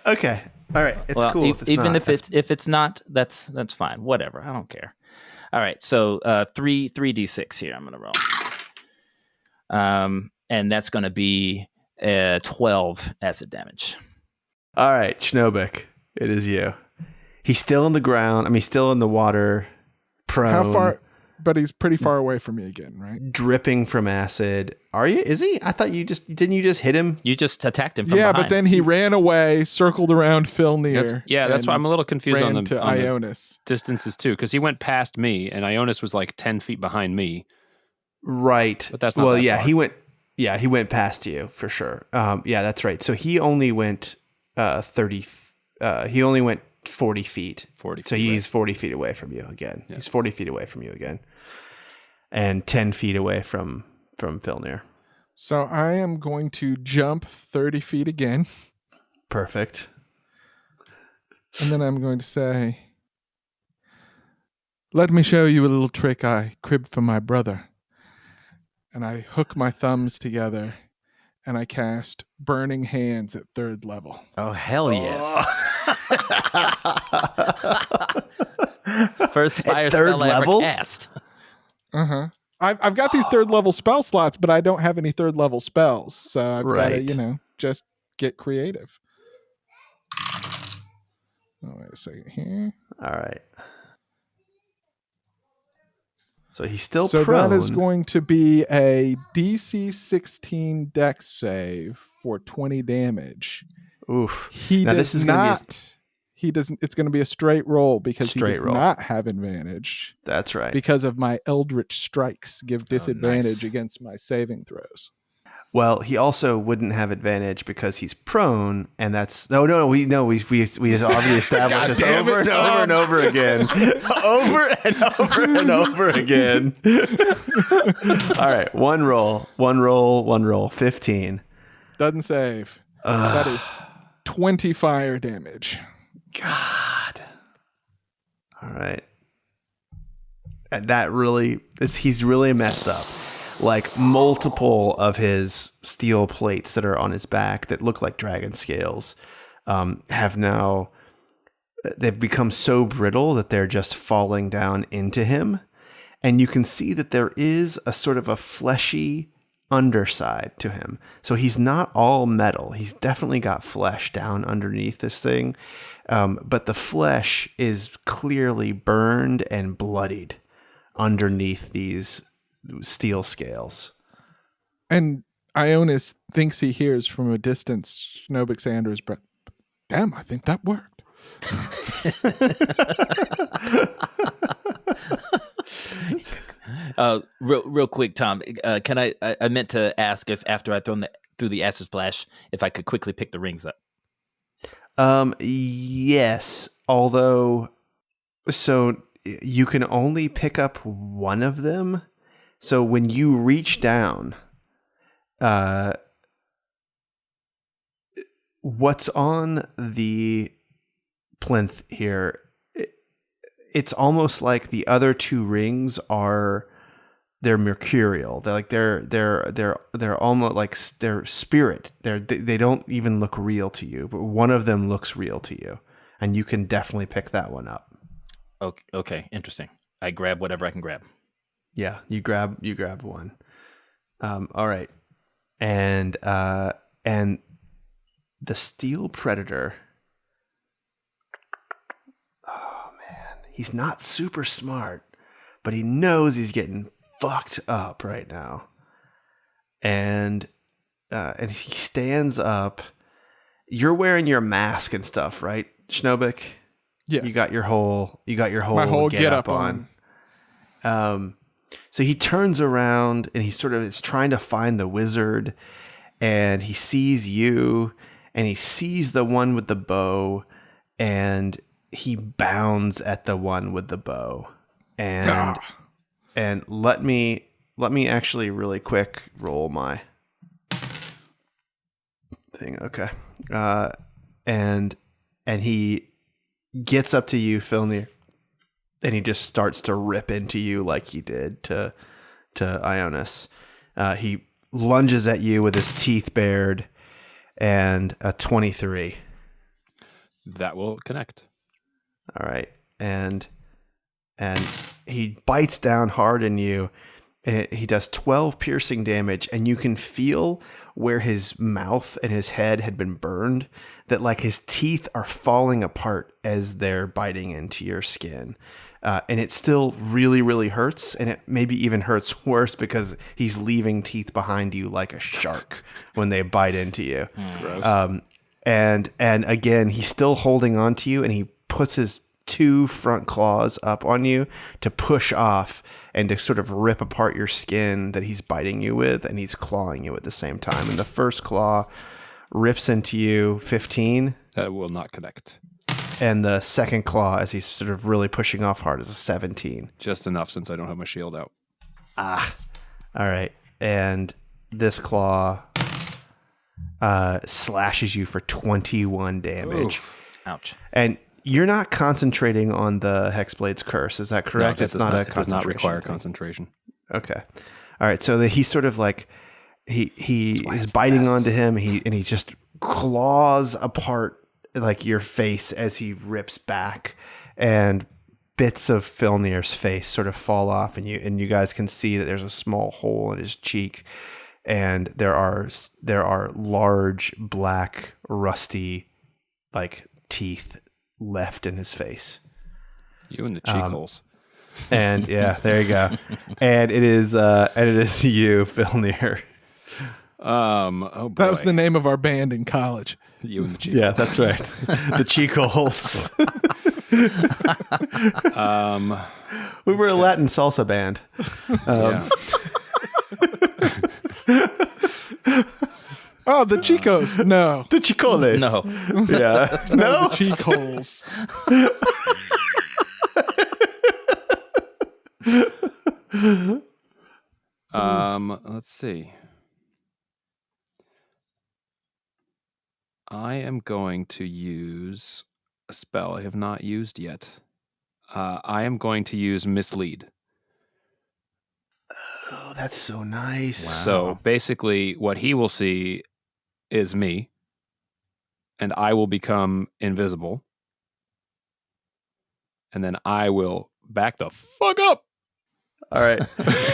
Okay. All right. It's Well, cool if it's even not. if it's not, that's fine. Whatever. I don't care. All right. So 3d6 here. I'm gonna roll. And that's gonna be 12 acid damage. All right, Schnobik, it is you. He's still on the ground. I mean, still in the water, prone. How far? But he's pretty far away from me again, right? Dripping from acid. Are you? Is he? I thought didn't you just hit him? You just attacked him from Yeah, behind. but then he ran away, circled around Filnir. That's why I'm a little confused ran on to the Ionis. distances too, because he went past me and Ionis was like 10 feet behind me. Right. But that's not well, that yeah, far. he went. Yeah, he went past you for sure. Yeah, that's right. So he only went 30. He only went 40 feet. 40 So feet, he's 40 feet away from you again. Yeah. He's 40 feet away from you again, and 10 feet away from Filnir. So I am going to jump 30 feet again, Perfect. and then I'm going to say, "Let me show you a little trick I cribbed from my brother." and I hook my thumbs together, and I cast Burning Hands at 3rd level. Oh, hell yes. First fire third spell I level? ever cast. Uh-huh. I've got these 3rd level spell slots, but I don't have any 3rd level spells. So I've got to, Right. just get creative. Oh, wait a second here. All right. So he's still So prone. that is going to be a DC 16 Dex save for 20 damage. Oof. He Now, does this is gonna be a- not. He doesn't. It's going to be a straight roll because he Straight does roll. not have advantage That's right. because of my Eldritch Strikes give disadvantage nice. against my saving throws. Well, he also wouldn't have advantage because he's prone, and that's we already established this damn over it, and over and over again, over and over and over again. All right, one roll, 15. Doesn't save. That is 20 fire damage. God. All right, and that really he's really messed up. Like multiple of his steel plates that are on his back that look like dragon scales they've become so brittle that they're just falling down into him. And you can see that there is a sort of a fleshy underside to him. So he's not all metal. He's definitely got flesh down underneath this thing. But the flesh is clearly burned and bloodied underneath these steel scales. And Ionis thinks he hears from a distance Schnobik Sanders' breath. Damn, I think that worked. Real quick, Tom. Can I meant to ask if after I threw the acid splash, if I could quickly pick the rings up. Yes. Although, so you can only pick up one of them. So when you reach down, what's on the plinth here, it's almost like the other 2 rings they're mercurial. They're almost like they're spirit. They don't even look real to you, but one of them looks real to you, and you can definitely pick that one up. Okay, interesting. I grab whatever I can grab. Yeah, you grab one. All right, and the steel predator. Oh man, he's not super smart, but he knows he's getting fucked up right now, and he stands up. You're wearing your mask and stuff, right, Schnobik? Yes. You got your whole My whole get up on. So he turns around and he sort of is trying to find the wizard, and he sees you, and he sees the one with the bow, and he bounds at the one with the bow. And let me actually really quick roll my thing. Okay. And he gets up to you, Filnir, and he just starts to rip into you like he did to Ionis. He lunges at you with his teeth bared, and a 23. That will connect. All right, and he bites down hard in you, and he does 12 piercing damage, and you can feel where his mouth and his head had been burned, that like his teeth are falling apart as they're biting into your skin. And it still really, really hurts, and it maybe even hurts worse because he's leaving teeth behind you like a shark when they bite into you. Gross. And again, he's still holding on to you, and he puts his 2 front claws up on you to push off and to sort of rip apart your skin that he's biting you with, and he's clawing you at the same time. And the first claw rips into you, 15. That will not connect. And the second claw, as he's sort of really pushing off hard, is a 17. Just enough since I don't have my shield out. All right. And this claw slashes you for 21 damage. Oof. Ouch. And you're not concentrating on the Hexblade's curse, is that correct? No, It's not a it does not require concentration thing. concentration. Okay. All right, so he's sort of like he is biting onto him. He just claws apart like your face as he rips back, and bits of Filnir's face sort of fall off, and you guys can see that there's a small hole in his cheek, and there are large black rusty like teeth left in his face. You and the cheek holes. And yeah, there you go. And it is you, Filnir. Oh boy. That was the name of our band in college. You and the cheek. Yeah, that's right. The cheek holes. We were a Latin salsa band. Yeah. Oh, the Chicos. No. The chicoles. No. Yeah. No. The cheek holes. Let's see. I am going to use a spell I have not used yet. I am going to use Mislead. Oh, that's so nice. So basically, what he will see is me, and I will become invisible, and then I will back the fuck up. All right.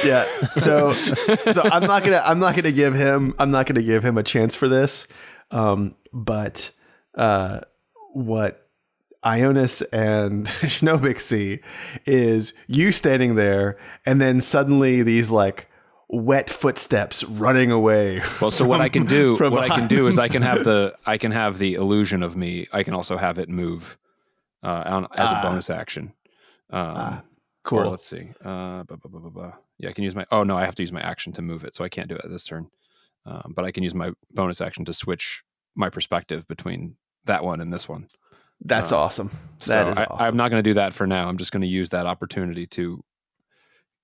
Yeah. So I'm not gonna give him a chance for this. But what Ionis and Schnobik see is you standing there, and then suddenly these like wet footsteps running away. Well, so what I can do is them. I can have the illusion of me. I can also have it move as a bonus action. Cool. Or let's see. Yeah, I can use my. Oh no, I have to use my action to move it, so I can't do it this turn. But I can use my bonus action to switch my perspective between that one and this one. That's awesome. That is awesome. I'm not going to do that for now. I'm just going to use that opportunity to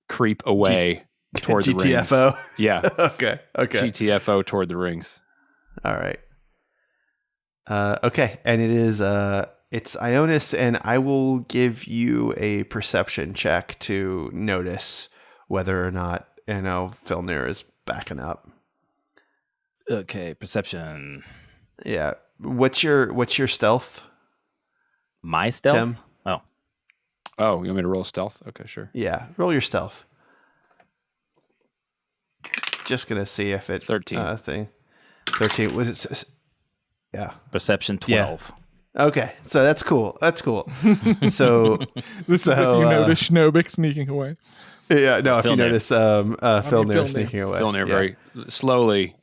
creep away toward the rings. GTFO. Yeah. Okay. GTFO toward the rings. All right. Okay, and it's Ionis, and I will give you a perception check to notice whether or not Filnir is backing up. Okay, perception. Yeah. What's your stealth? My stealth? Tim? Oh, you want me to roll stealth? Okay, sure. Yeah. Roll your stealth. Just gonna see if it 13. Thing. 13 was it? Yeah. Perception 12. Okay, so that's cool. So This is if you notice Schnobik sneaking away. yeah, no, if you Filnir. notice Filnir Filnir. sneaking away. Filnir very slowly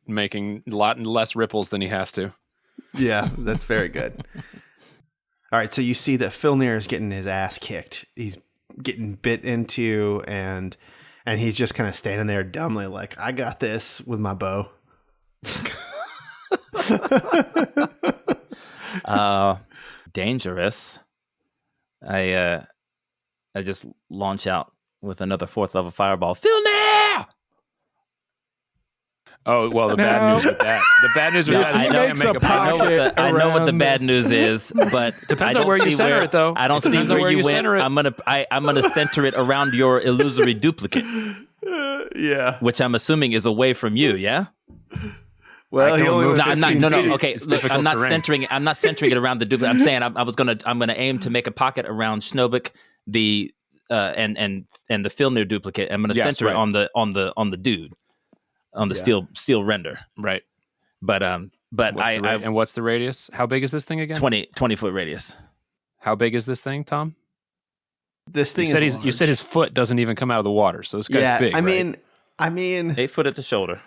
making a lot less ripples than he has to. Yeah, that's very good. All right, so you see that Filnir is getting his ass kicked. He's getting bit into, and he's just kind of standing there dumbly like, I got this with my bow. Dangerous. I just launch out with another 4th level fireball. Filnir! Oh, well, the bad news with that. The bad news with Yeah, that if is he you don't makes make a a pocket. pocket I know what the around bad news is, but Depends I on don't where you see center it, though. I don't It see depends on where where you you went. center it. I'm gonna center it around your illusory duplicate, Yeah. which I'm assuming is away from you. Yeah. Well, I he can only move was No, I'm not. 15 No, feet. no. Okay, It's look, difficult I'm not terrain. centering it. I'm not centering it around the duplicate. I'm saying I'm gonna aim to make a pocket around Schnobik, the and the Filnir duplicate. I'm gonna Yes, center right. it on the dude, on the Yeah. steel render. Right. But And what's the radius? How big is this thing again? 20 foot radius. How big is this thing, Tom? This thing You is said his foot doesn't even come out of the water, so this guy's yeah, big. I right? mean, 8 foot at the shoulder.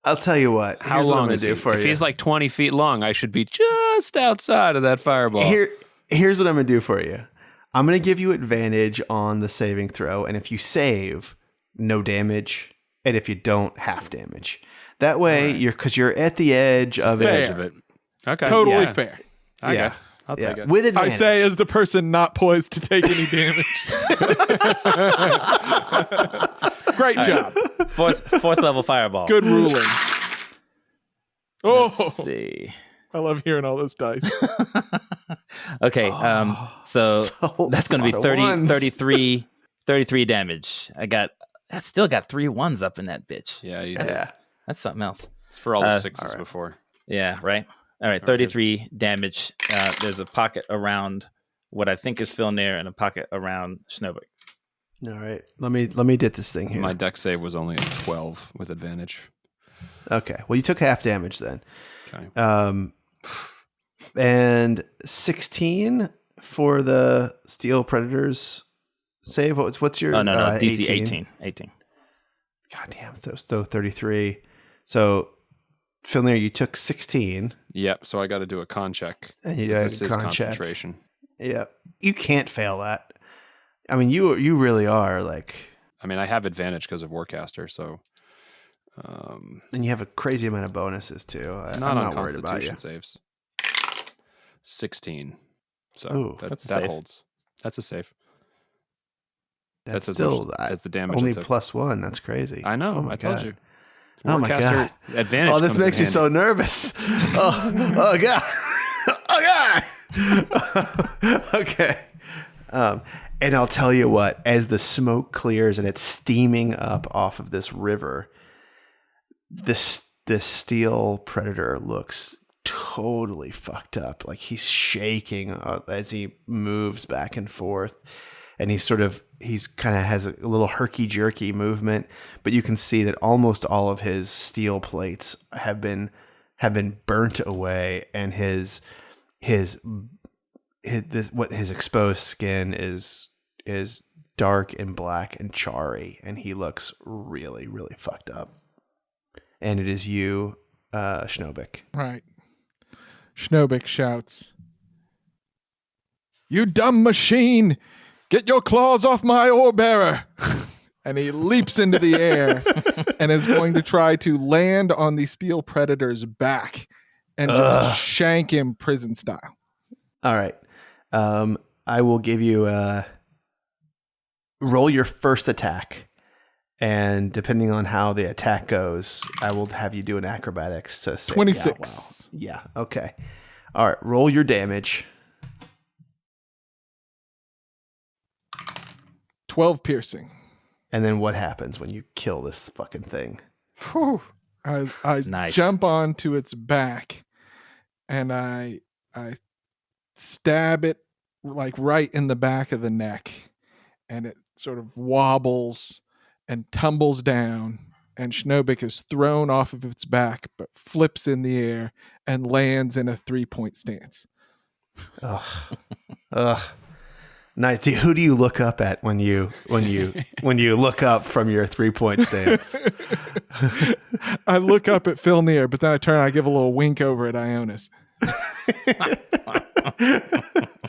I'll tell you what. How Here's what I'm long gonna is do he? for If you. he's like 20 feet long, I should be just outside of that fireball. Here's what I'm gonna do for you. I'm gonna give you advantage on the saving throw, and if you save, no damage, and if you don't, half damage. That way, you're at the edge of the it. edge of it. Okay. Totally yeah. fair. Yeah. I'll take it. With I advantage. say as the person not poised to take any damage. Great job. Fourth level fireball. Good ruling. Oh, Let's see. I love hearing all those dice. Okay, so So that's going to be lot of ones. 33 damage. I got I still got 3 1s up in that bitch. Yeah, you did. Yeah. That's something else. It's for all the Uh, sixes before. Yeah, right. All right, 33 damage. There's a pocket around what I think is Filnir and a pocket around Schnobik. All right. Let me get this thing here. My deck save was only a 12 with advantage. Okay. Well, you took half damage then. Okay. And 16 for the Steel Predators save. What's your? Oh no, DC 18. God damn, so 33. So, Filnir, you took 16. Yep. So I got to do a con check. And you This did is a con check. concentration. Yeah, you can't fail that. I mean, you really are like. I mean, I have advantage because of Warcaster, so. And you have a crazy amount of bonuses too. I'm Not on not worried about you. Constitution saves. 16. So Ooh, that's a that save. holds. That's a save. That's as still much as the damage only I took. +1. That's crazy. I know. Oh my I told God. you. Oh my Warcaster God. Advantage. Oh, this comes in makes me handy. so nervous. Oh God. Oh God. Okay. And I'll tell you what, as the smoke clears and it's steaming up off of this river, this steel predator looks totally fucked up. Like he's shaking as he moves back and forth. And he's kind of has a little herky jerky movement, but you can see that almost all of his steel plates have been burnt away, and his exposed skin is dark and black and charry, and he looks really, really fucked up. And it is you, Schnobik. Right. Schnobik shouts, "You dumb machine! Get your claws off my ore bearer!" And he leaps into the air and is going to try to land on the steel predator's back and just shank him prison style. All right. I will give you roll your first attack. And depending on how the attack goes, I will have you do an acrobatics to say 26. Yeah, okay. All right, roll your damage. 12 piercing. And then what happens when you kill this fucking thing? Whew. I Nice. jump onto its back and I stab it like right in the back of the neck, and it sort of wobbles and tumbles down, and Schnobik is thrown off of its back but flips in the air and lands in a 3-point stance. Ugh. Nice. Who do you look up at when you look up from your 3-point stance? I look up at Filnir, but then I turn and I give a little wink over at Ionis.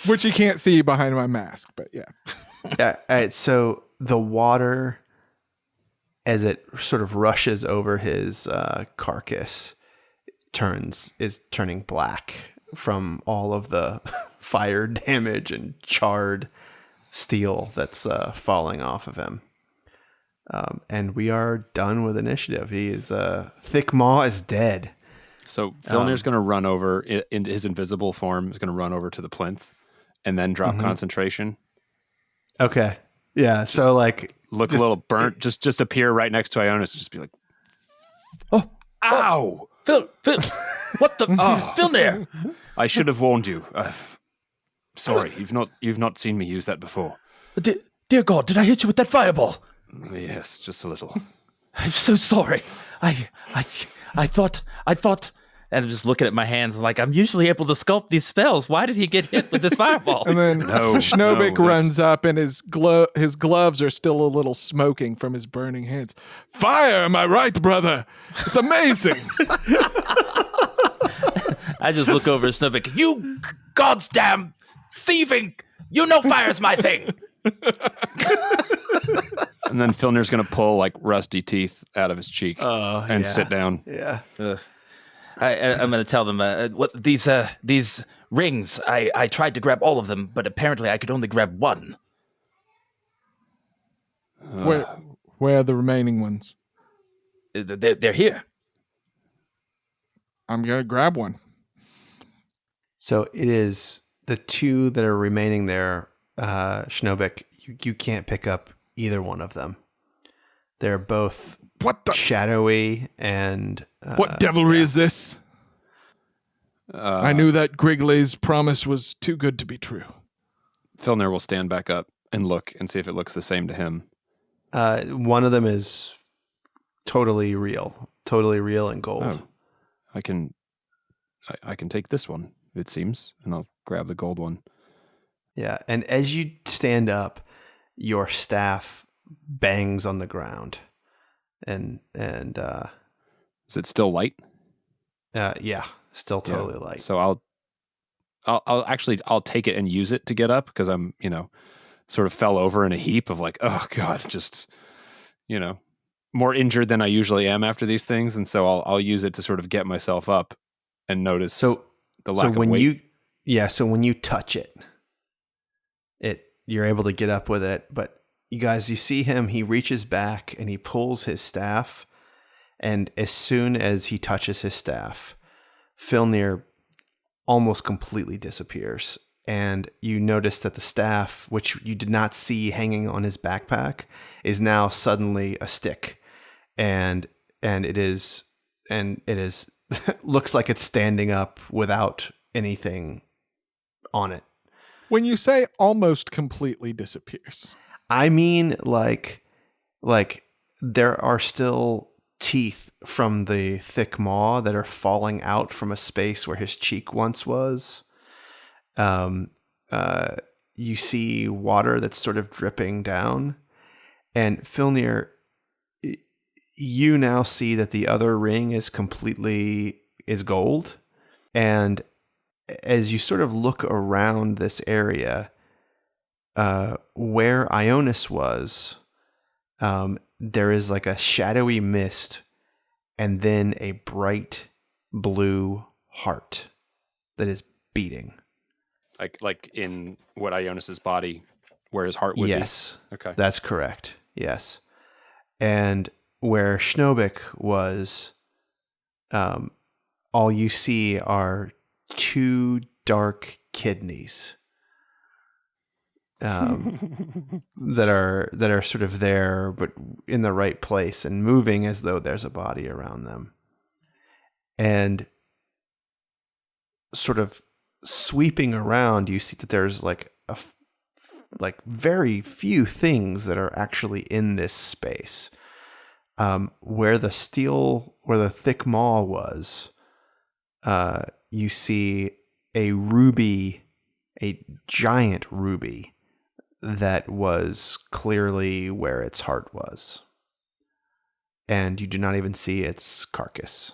Which you can't see behind my mask, but yeah. Yeah. All right. So the water, as it sort of rushes over his carcass, is turning black from all of the fire damage and charred steel that's falling off of him. And we are done with initiative. He is Thick Maw is dead. So Filnir's going to run over in his invisible form. Is going to run over to the plinth and then drop concentration. Okay. Yeah. So like Look a little burnt. Just appear right next to Ionis. Just be like, Oh, ow! Phil, what the? Filnir. I should have warned you. Sorry, you've not seen me use that before. Dear God, did I hit you with that fireball? Yes, just a little. I'm so sorry. I thought. And I'm just looking at my hands like, I'm usually able to sculpt these spells. Why did he get hit with this fireball? And then Schnobik no, runs up, and his gloves are still a little smoking from his burning hands. Fire, am I right, brother? It's amazing. I just look over at Schnobik. You goddamn thieving! You know fire's my thing. And then Filnir's going to pull like rusty teeth out of his cheek and sit down. Yeah. I'm going to tell them what these rings. I tried to grab all of them, but apparently I could only grab one. Where are the remaining ones? They're here. I'm gonna grab one. So it is the two that are remaining there, Schnobik. You can't pick up either one of them. They're both What the? shadowy and What devilry is this? I knew that Grigley's promise was too good to be true. Filner will stand back up and look and see if it looks the same to him. One of them is totally real and gold. Oh, I can take this one, it seems, and I'll grab the gold one. Yeah, and as you stand up, your staff bangs on the ground, and Is it still light? yeah, still totally light. So I'll take it and use it to get up because I'm, sort of fell over in a heap of like, oh God, just, more injured than I usually am after these things. And so I'll use it to sort of get myself up and notice the lack of weight. So when you touch it, you're able to get up with it. But you guys, you see him, he reaches back and he pulls his staff. And as soon as he touches his staff, Filnir almost completely disappears. And you notice that the staff, which you did not see hanging on his backpack, is now suddenly a stick. And it is looks like it's standing up without anything on it. When you say almost completely disappears, I mean, like there are still teeth from the thick maw that are falling out from a space where his cheek once was. You see water that's sort of dripping down, and Filnir, you now see that the other ring is gold, and as you sort of look around this area, where Ionis was, there is like a shadowy mist and then a bright blue heart that is beating. Like in what Ionis's body, where his heart would be? Yes. Okay. That's correct. Yes. And where Schnobik was, all you see are two dark kidneys that are sort of there, but in the right place and moving as though there's a body around them. And sort of sweeping around, you see that there's like very few things that are actually in this space. Where the thick maw was, you see a giant ruby that was clearly where its heart was. And you do not even see its carcass.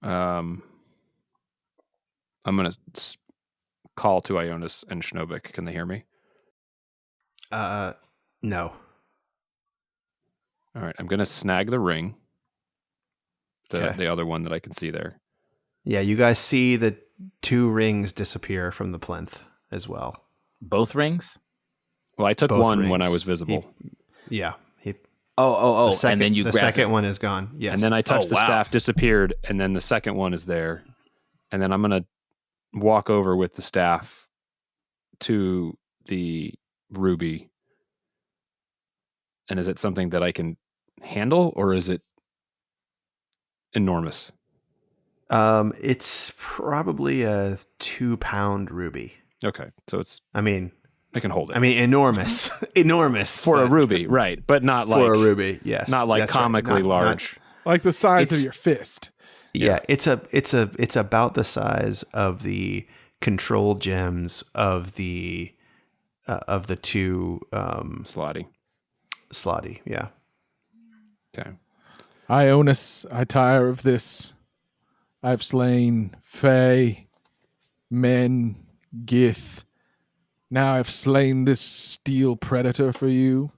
I'm going to call to Ionis and Schnobik. Can they hear me? No. All right. I'm going to snag the ring. The other one that I can see there. Yeah, you guys see the two rings disappear from the plinth as well. Both rings? Well, I took Both one rings. when I was visible. Oh, The second, and then you the grab second it. one is gone. Yes. And then I touched the wow. staff, disappeared, and then the second one is there. And then I'm going to walk over with the staff to the ruby. And is it something that I can handle, or is it enormous? It's probably a 2-pound ruby. Okay, so I can hold it. Enormous, enormous for a ruby, right? But not like for a ruby. Yes, not like that's right. comically Not- large. like the size of It's- your fist. Yeah, it's about the size of the control gems of the two Slotty. slotty. Yeah. Okay. Ionis, I tire of this. I've slain Fae, men, Gith. Now I've slain this steel predator for you.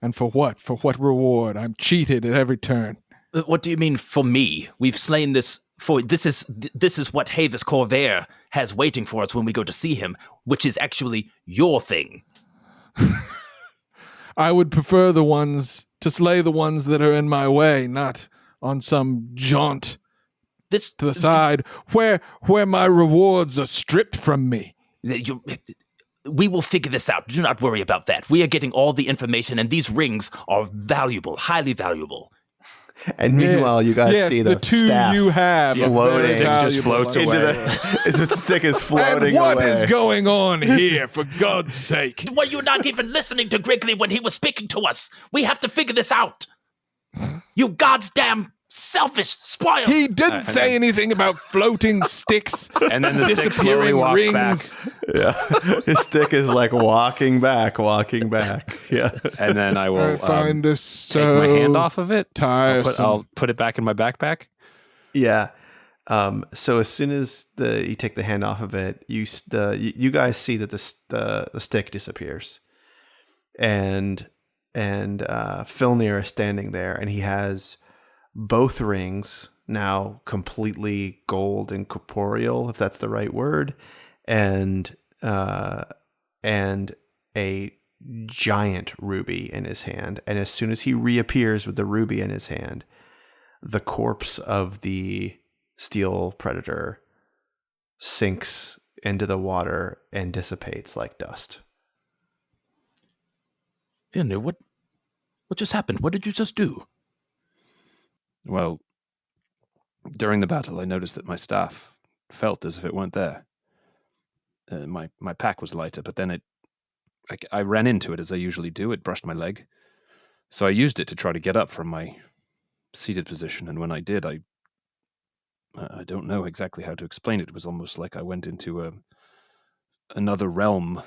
And for what? For what reward? I'm cheated at every turn. What do you mean for me? We've slain this for this is what Havis Corvair has waiting for us when we go to see him, which is actually your thing. I would prefer to slay the ones that are in my way, not on some jaunt This to the side where my rewards are stripped from me. We will figure this out. Do not worry about that. We are getting all the information, and these rings are valuable, highly valuable. And meanwhile, you guys see the two staff you have floating. are Stick very just floats valuable. away. It's a stick is floating And what away. is going on here, for God's sake? Were you not even listening to Griggly when he was speaking to us? We have to figure this out. You goddamn selfish spoil. He didn't say anything about floating sticks, And then the stick slowly disappearing walks rings. back. Yeah, his stick is like walking back. Yeah. And then I will I find this take so my hand off of it. tiresome. I'll put it back in my backpack. Yeah. So as soon as you take the hand off of it, you guys see that the stick disappears, and Filnir is standing there, and he has both rings now completely gold and corporeal, if that's the right word, and a giant ruby in his hand. And as soon as he reappears with the ruby in his hand, the corpse of the steel predator sinks into the water and dissipates like dust. Filnir, what just happened? What did you just do? Well, during the battle, I noticed that my staff felt as if it weren't there. My pack was lighter, but then I ran into it as I usually do. It brushed my leg. So I used it to try to get up from my seated position, and when I did, I don't know exactly how to explain it. It was almost like I went into another realm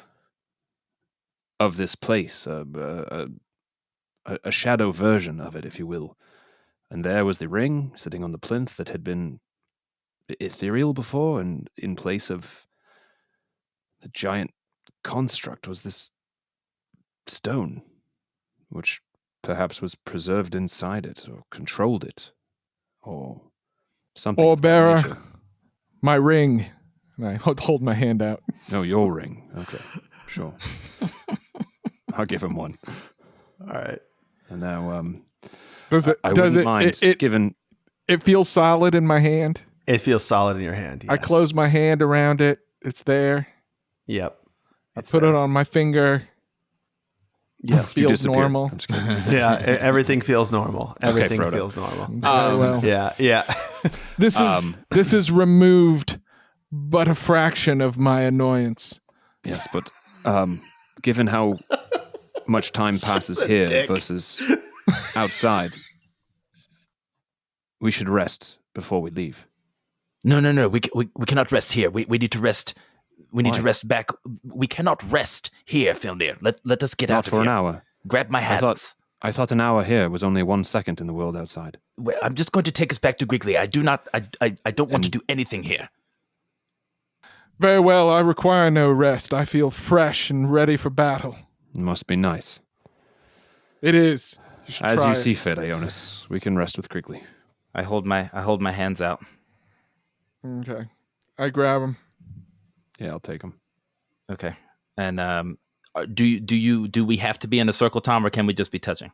of this place, a shadow version of it, if you will. And there was the ring sitting on the plinth that had been ethereal before, and in place of the giant construct was this stone, which perhaps was preserved inside it, or controlled it, or something. Or of that bearer, nature. my ring. And I hold my hand out. Oh, your ring. Okay, sure. I'll give him one. All right. And now, Does it? I does wouldn't it? mind It given. it feels solid in my hand. It feels solid in your hand. Yes. I close my hand around it. It's there. Yep. I put it on my finger. Yeah. You Feels disappear. normal. I'm just kidding. Yeah. Everything feels normal. Everything Frodo. feels normal. Very well. Yeah. Yeah. This is removed, but a fraction of my annoyance. Yes, but given how much time passes here dick. versus outside, we should rest before we leave. No. We cannot rest here. We need to rest. We need to Why? rest back. We cannot rest here, Filnir. Let us get Not out of for here. an hour. Grab my hands. I thought an hour here was only 1 second in the world outside. Well, I'm just going to take us back to Griggly. I don't want to do anything here. Very well. I require no rest. I feel fresh and ready for battle. It must be nice. It is. should As try you it. see fit, Ionis. We can rest with Griggly. I hold my hands out. Okay. I grab him. Yeah, I'll take him. Okay. And do we have to be in a circle, Tom, or can we just be touching?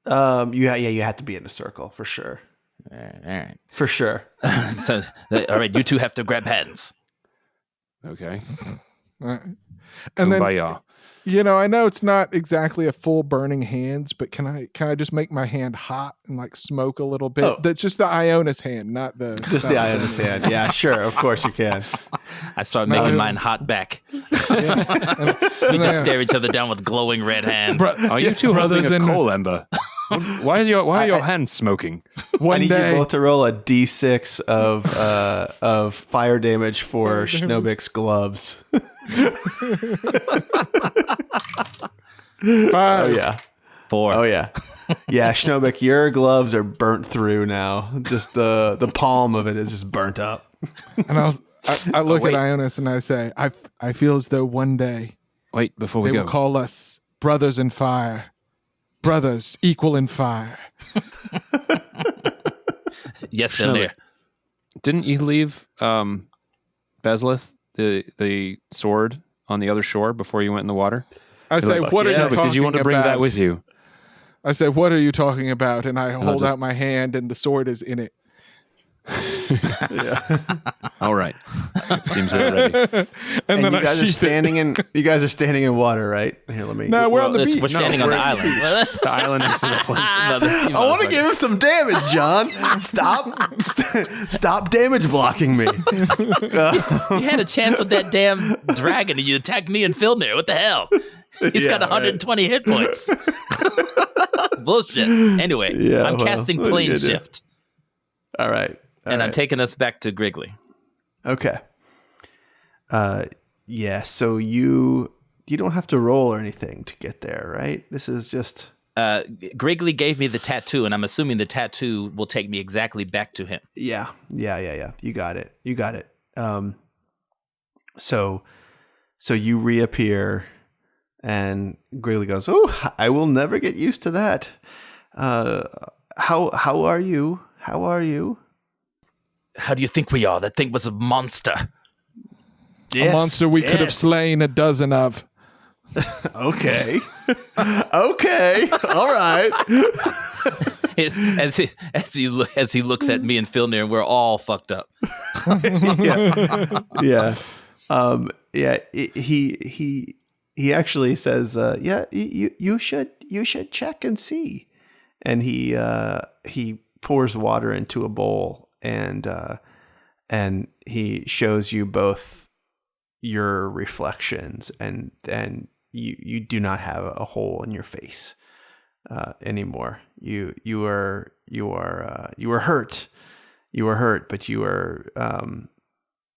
You have to be in a circle for sure. All right. For sure. So, all right, you two have to grab hands. Okay. All right. And then, Kumbaya. I know it's not exactly a full burning hands, but can I just make my hand hot and like smoke a little bit? Oh. Just the Ionis hand, not the Just the Ionis hand. Yeah, sure. Of course you can. I start No, making I- mine hot back. Yeah. We just stare each other down with glowing red hands. Are you two holding brothers a in- coal ember? Why are your hands smoking? I One need day. you both to roll a d6 of fire damage for Schnobik's gloves. 5. Oh yeah. 4. Oh yeah. Yeah, Schnobik, your gloves are burnt through now. Just the palm of it is just burnt up. And I look wait. at Ionis and I say, I feel as though one day Wait, before we they go. will call us brothers in fire. Brothers equal in fire. Yes, Schnobik. Filnir. Didn't you leave Bezleth, the sword, on the other shore before you went in the water? I say, like, what are yeah, you But talking did you want to bring about? that with you? I said, what are you talking about? And I hold just- out my hand and the sword is in it. All right. Seems we're ready. and then you I guys are sheathed it. standing in water, right? Here, let me. No, we're on the beach. We're standing on the island. The island next to the plane. I want to give him some damage, John. Stop damage blocking me. You had a chance with that damn dragon and you attacked me and Filnir. What the hell? He's got 120 hit points. Bullshit. Anyway, I'm casting what are you plane gonna do? shift. All right. And I'm taking us back to Griggly. Okay. Yeah, so you don't have to roll or anything to get there, right? This is just Griggly gave me the tattoo, and I'm assuming the tattoo will take me exactly back to him. Yeah. You got it. So you reappear, and Griggly goes, "Oh, I will never get used to that. How are you? How are you?" How do you think we are? That thing was a monster. A monster we could have slain a dozen of. Okay. Okay. All right. As he looks at me and Filnir, and we're all fucked up. Yeah. He actually says, you should check and see. And he pours water into a bowl and he shows you both your reflections, and you do not have a hole in your face anymore. You were hurt. You were hurt, but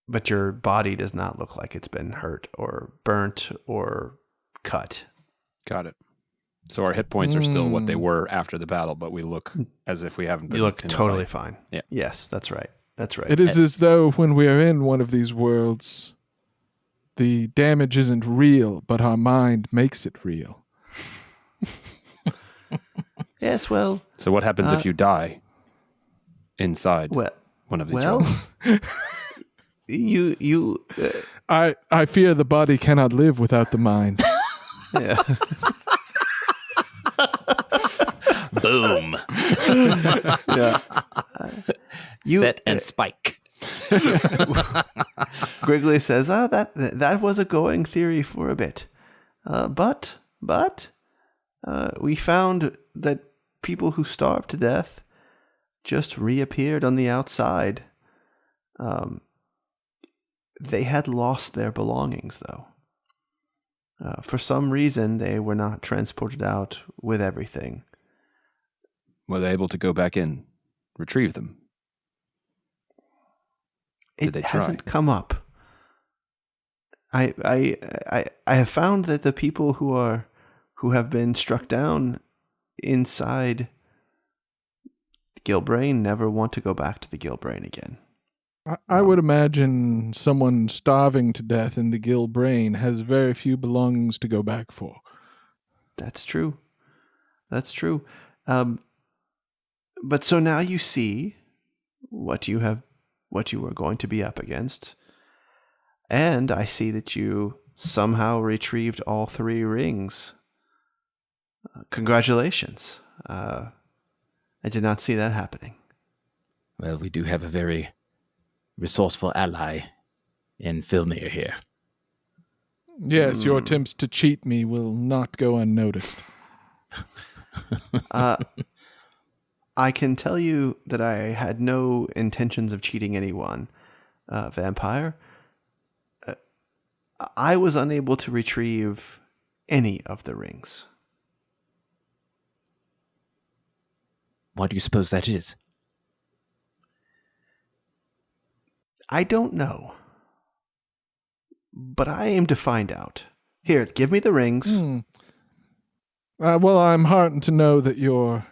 but your body does not look like it's been hurt or burnt or cut. Got it. So our hit points are still what they were after the battle, but we look as if we haven't been. You look in a totally fight. fine. Yeah. Yes, that's right. That's right. It is as though when we are in one of these worlds, the damage isn't real, but our mind makes it real. Yes, well. So what happens if you die inside one of these realms? you. I fear the body cannot live without the mind. Yeah. Boom. Yeah. Set and spike. Griggly says, that was a going theory for a bit. But we found that people who starved to death just reappeared on the outside. They had lost their belongings, though. For some reason, they were not transported out with everything. Were they able to go back in, retrieve them? Did they try? Hasn't come up. I have found that the people who have been struck down inside Gilbrain never want to go back to the Gilbrain again. I would imagine someone starving to death in the Gilbrain has very few belongings to go back for. That's true. That's true. But so now you see what you were going to be up against. And I see that you somehow retrieved all 3 rings. Congratulations. I did not see that happening. Well, we do have a very resourceful ally in Filnir here. Yes, your attempts to cheat me will not go unnoticed. I can tell you that I had no intentions of cheating anyone, Vampire. I was unable to retrieve any of the rings. Why do you suppose that is? I don't know. But I aim to find out. Here, give me the rings. Well, I'm heartened to know that your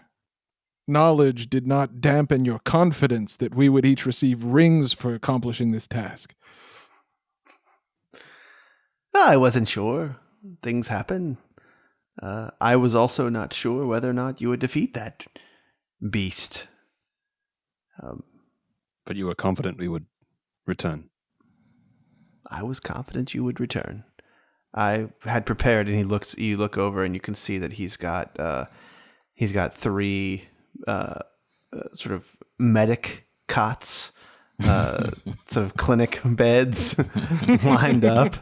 knowledge did not dampen your confidence that we would each receive rings for accomplishing this task. I wasn't sure. Things happen. I was also not sure whether or not you would defeat that beast. But you were confident we would return. I was confident you would return. I had prepared, and you look over, and you can see that he's got 3 sort of medic cots, sort of clinic beds lined up.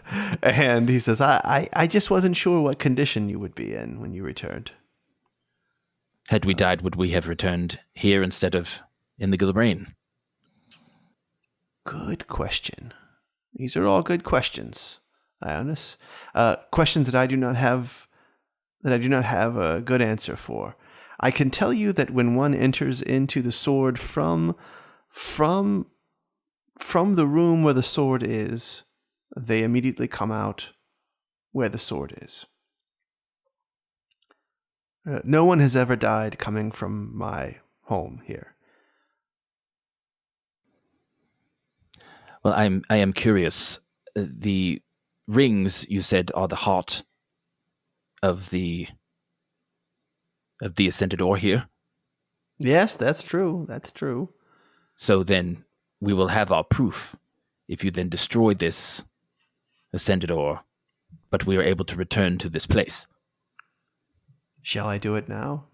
And he says, I just wasn't sure what condition you would be in when you returned. Had we died, would we have returned here instead of in the Gilbrain? Good question. These are all good questions, Ionis. Questions that I do not have a good answer for. I can tell you that when one enters into the sword from the room where the sword is, they immediately come out where the sword is. No one has ever died coming from my home here. Well, I am curious. The rings, you said, are the heart of the ascended ore here. Yes, that's true. That's true. So then we will have our proof if you then destroy this ascended ore, but we are able to return to this place. Shall I do it now?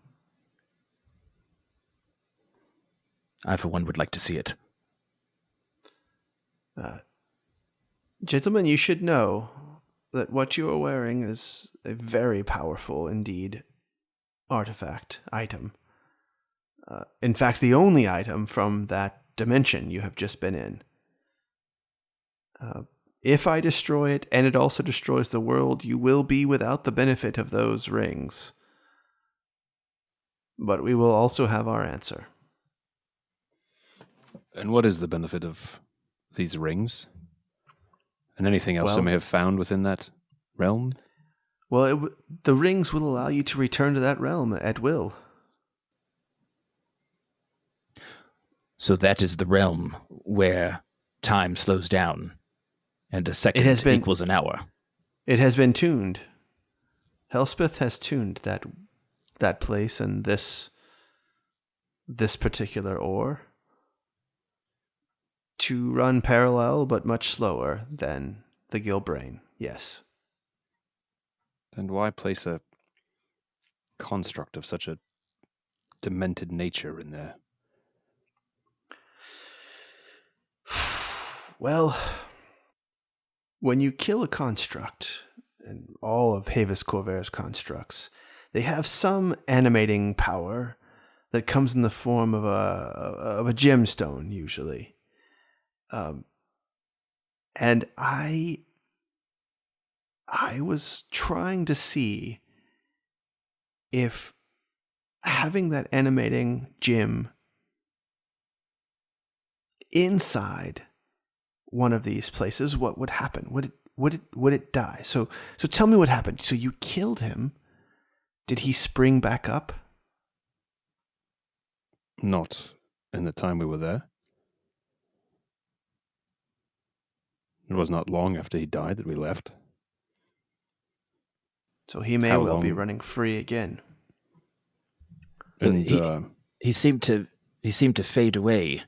I, for one, would like to see it. Gentlemen, you should know that what you are wearing is a very powerful, indeed, artifact, item. In fact, the only item from that dimension you have just been in. If I destroy it, and it also destroys the world, you will be without the benefit of those rings. But we will also have our answer. And what is the benefit of these rings? And anything else Well, you may have found within that realm? Well, the rings will allow you to return to that realm at will. So that is the realm where time slows down and a second equals an hour. It has been tuned. Elspeth has tuned that place and this particular ore to run parallel but much slower than the Gilbrain. Yes. Then why place a construct of such a demented nature in there? Well, when you kill a construct, and all of Havis Corvair's constructs, they have some animating power that comes in the form of a gemstone, usually. And I was trying to see if having that animating gem inside one of these places, what would happen? Would it die? So tell me what happened. So you killed him. Did he spring back up? Not in the time we were there. It was not long after he died that we left. So he may well be running free again. And he seemed to fade away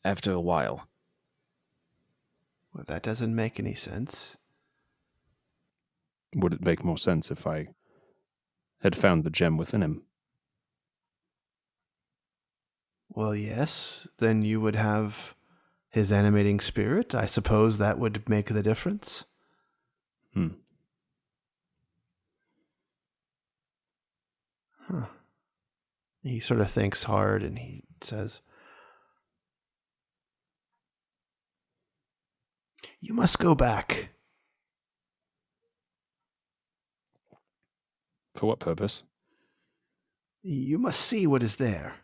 after a while. Well, that doesn't make any sense. Would it make more sense if I had found the gem within him? Well, yes. Then you would have his animating spirit. I suppose that would make the difference. Huh. He sort of thinks hard and he says, "You must go back." For what purpose? "You must see what is there."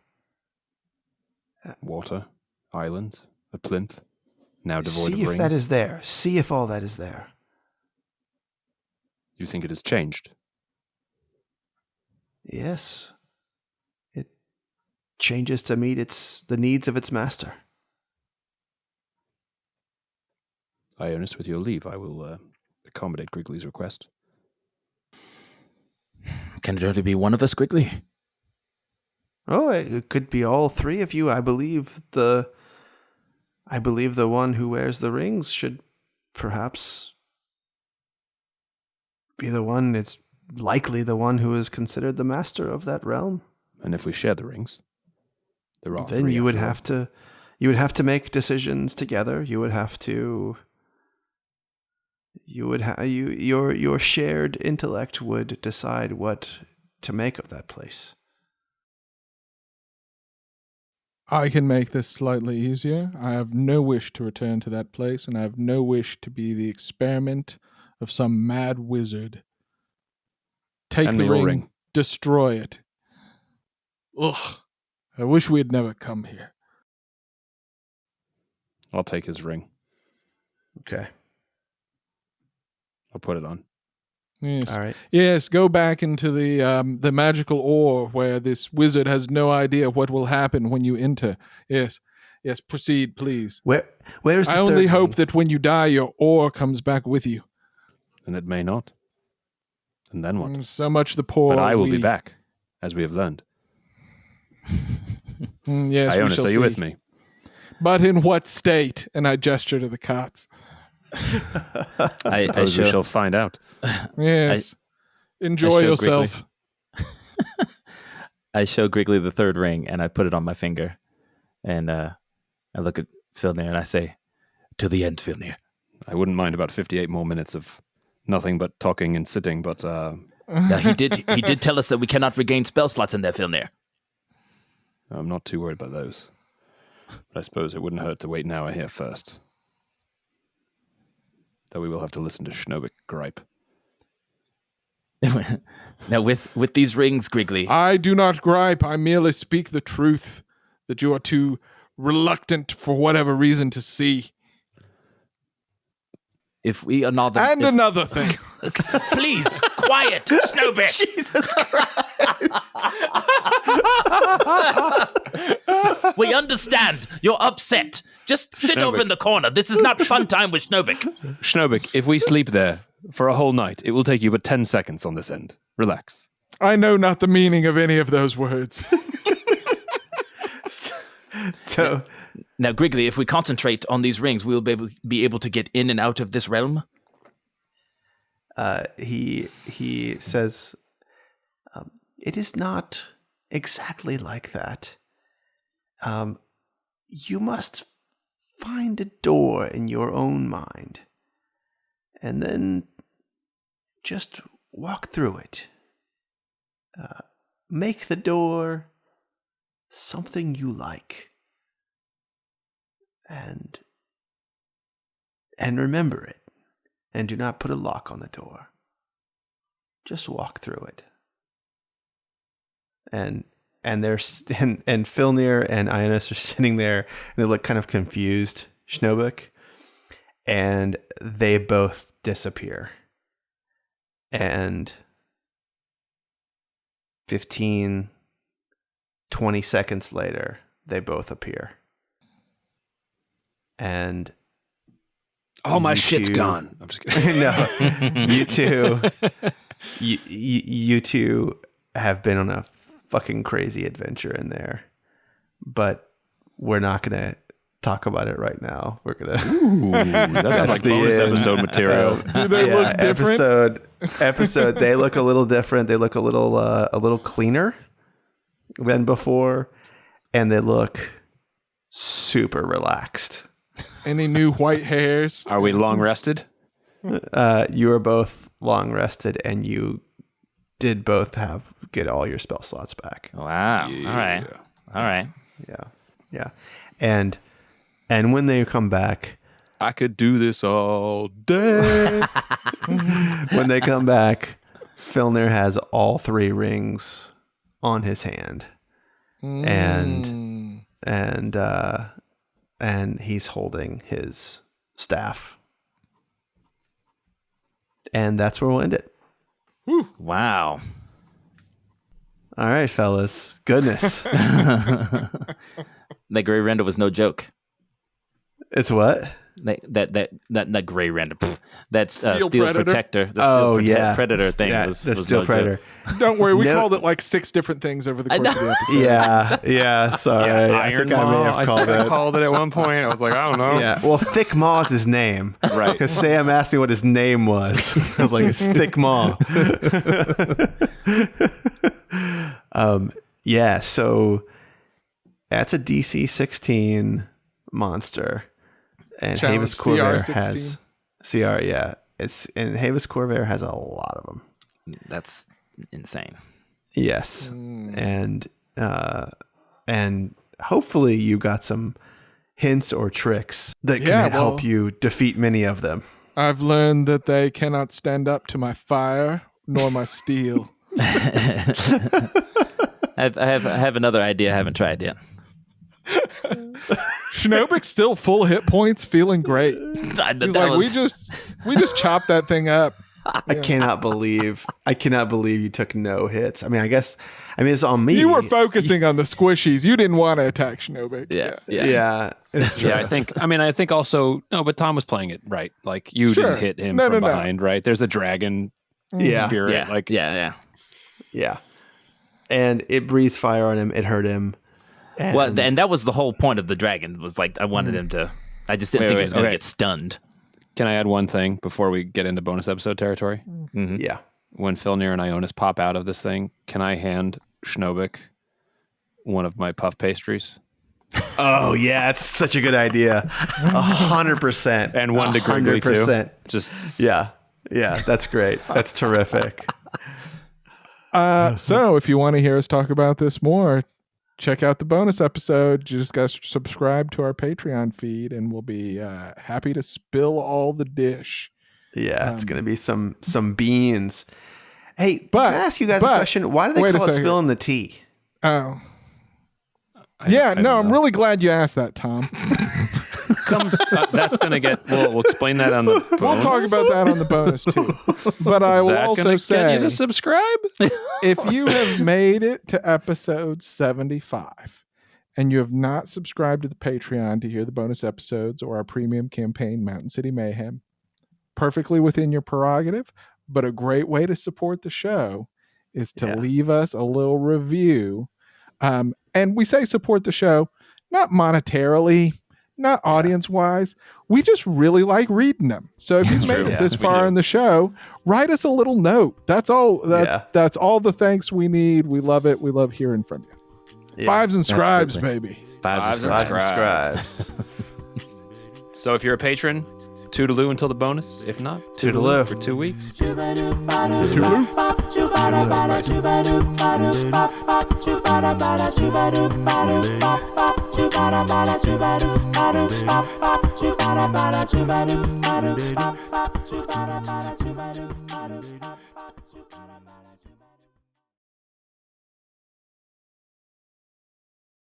Water, island, a plinth, now devoid See of if rings. that is there. See if all that is there. You think it has changed? Yes. It changes to meet the needs of its master. Ionis, with your leave, I will accommodate Griggly's request. Can it only be one of us, Griggly? Oh, it could be all three of you. I believe the one who wears the rings should perhaps be the one. It's likely the one who is considered the master of that realm. And if we share the rings, There are Then three you would after all. have to make decisions together. You would have to. Your shared intellect would decide what to make of that place. I can make this slightly easier. I have no wish to return to that place, and I have no wish to be the experiment of some mad wizard. Take Hand the me your ring, ring. destroy it. Ugh. I wish we had never come here. I'll take his ring. Okay. I'll put it on. Yes. All right. Yes, go back into the magical ore where this wizard has no idea what will happen when you enter. Yes. Yes, proceed, please. Where's the I only third hope ring? that when you die, your ore comes back with you. And it may not. And then what? So much the poor. But I will we... be back, as we have learned. Yes, we Ionis, shall are see. you with me? But in what state? And I gesture to the cots. I suppose we shall find out. Yes. Enjoy show yourself. I show Griggly the third ring, and I put it on my finger. And I look at Filnir, and I say, "To the end, Filnir." I wouldn't mind about 58 more minutes of nothing but talking and sitting, but Now, he did tell us that we cannot regain spell slots in there, Filnir. I'm not too worried about those. But I suppose it wouldn't hurt to wait an hour here first. Though we will have to listen to Schnobik gripe. Now, with these rings, Griggly, I do not gripe. I merely speak the truth that you are too reluctant for whatever reason to see. if we are not... And another thing. Please, quiet, Schnobik! Jesus Christ. We understand. You're upset. Just sit over in the corner. This is not fun time with Schnobik. Schnobik, if we sleep there for a whole night, it will take you but 10 seconds on this end. Relax. I know not the meaning of any of those words. So Now, Griggly, if we concentrate on these rings, we'll be able to get in and out of this realm. he says, it is not exactly like that. You must find a door in your own mind, and then just walk through it. Make the door something you like, and remember it, and do not put a lock on the door. Just walk through it. And Filnir and Ionis are sitting there, and they look kind of confused, Schnobik, and they both disappear. And 15, 20 seconds later, they both appear. And Oh, my you shit's two- gone. I'm just kidding. no, you two have been on a fucking crazy adventure in there, but we're not gonna talk about it right now. We're gonna. That sounds like the bonus end. episode material. Do they look different? Episode. They look a little different. They look a little cleaner than before, and they look super relaxed. Any new white hairs? Are we long rested? You are both long rested, and you did both get all your spell slots back. Wow. Yeah. All right. Yeah. And when they come back, I could do this all day. when they come back, Filnir has all 3 rings on his hand, and he's holding his staff, and that's where we'll end it. Wow. All right, fellas. Goodness. That gray render was no joke. It's what? That gray render. Pfft, that's Steel steel Predator? protector. The Oh, steel yeah. predator thing Yeah, was the was Steel no Predator. joke. Don't worry, we No. called it like 6 different things over the I course of the episode. Yeah. Sorry. I Iron think I may Maw. have called I it. called it at one point. I was like, I don't know. Yeah. Well, Thick Maw is his name. Right. Because Sam asked me what his name was. I was like, it's Thick Maw. Yeah. So That's a DC 16 monster, and Challenge Havis Corvair CR16. has CR. Yeah, and Havis Corvair has a lot of them. That's insane. Yes, and hopefully you got some hints or tricks that can help you defeat many of them. I've learned that they cannot stand up to my fire nor my steel. I have another idea I haven't tried yet. Schnobik's still full hit points, feeling great. He's like, we just chopped that thing up. I cannot believe you took no hits. I mean, it's on me. You were focusing on the squishies. You didn't want to attack Schnobik. Yeah, it's true. Yeah, I think also no, but Tom was playing it right. Like you didn't hit him from behind, right? There's a dragon spirit. Yeah. And it breathed fire on him. It hurt him. And that was the whole point of the dragon. Was like I wanted him to. I just didn't think he was going to get stunned. Can I add one thing before we get into bonus episode territory? Mm-hmm. Yeah. When Filnir and Ionis pop out of this thing, can I hand Schnobik one of my puff pastries? Oh yeah, it's such a good idea. 100%. And one to Griggly too. Just yeah, that's great. That's terrific. So if you want to hear us talk about this more, check out the bonus episode. You just got to subscribe to our Patreon feed, and we'll be happy to spill all the dish. Yeah, it's gonna be some beans. Hey, can I ask you guys a question? Why do they call it spilling the tea? Oh, I'm really glad you asked that, Tom. That's gonna get. We'll explain that on the bonus. We'll talk about that on the bonus too. But I will also say, get you to subscribe. If you have made it to episode 75 and you have not subscribed to the Patreon to hear the bonus episodes or our premium campaign, Mountain City Mayhem, perfectly within your prerogative, but a great way to support the show is to leave us a little review. And we say support the show, not monetarily, not audience-wise. We just really like reading them. So if you've made it this far in the show, write us a little note. That's all. That's all the thanks we need. We love it. We love hearing from you. Fives and scribes, baby. Fives and scribes. So if you're a patron, toodaloo until the bonus. If not, toodaloo for 2 weeks. Toodaloo.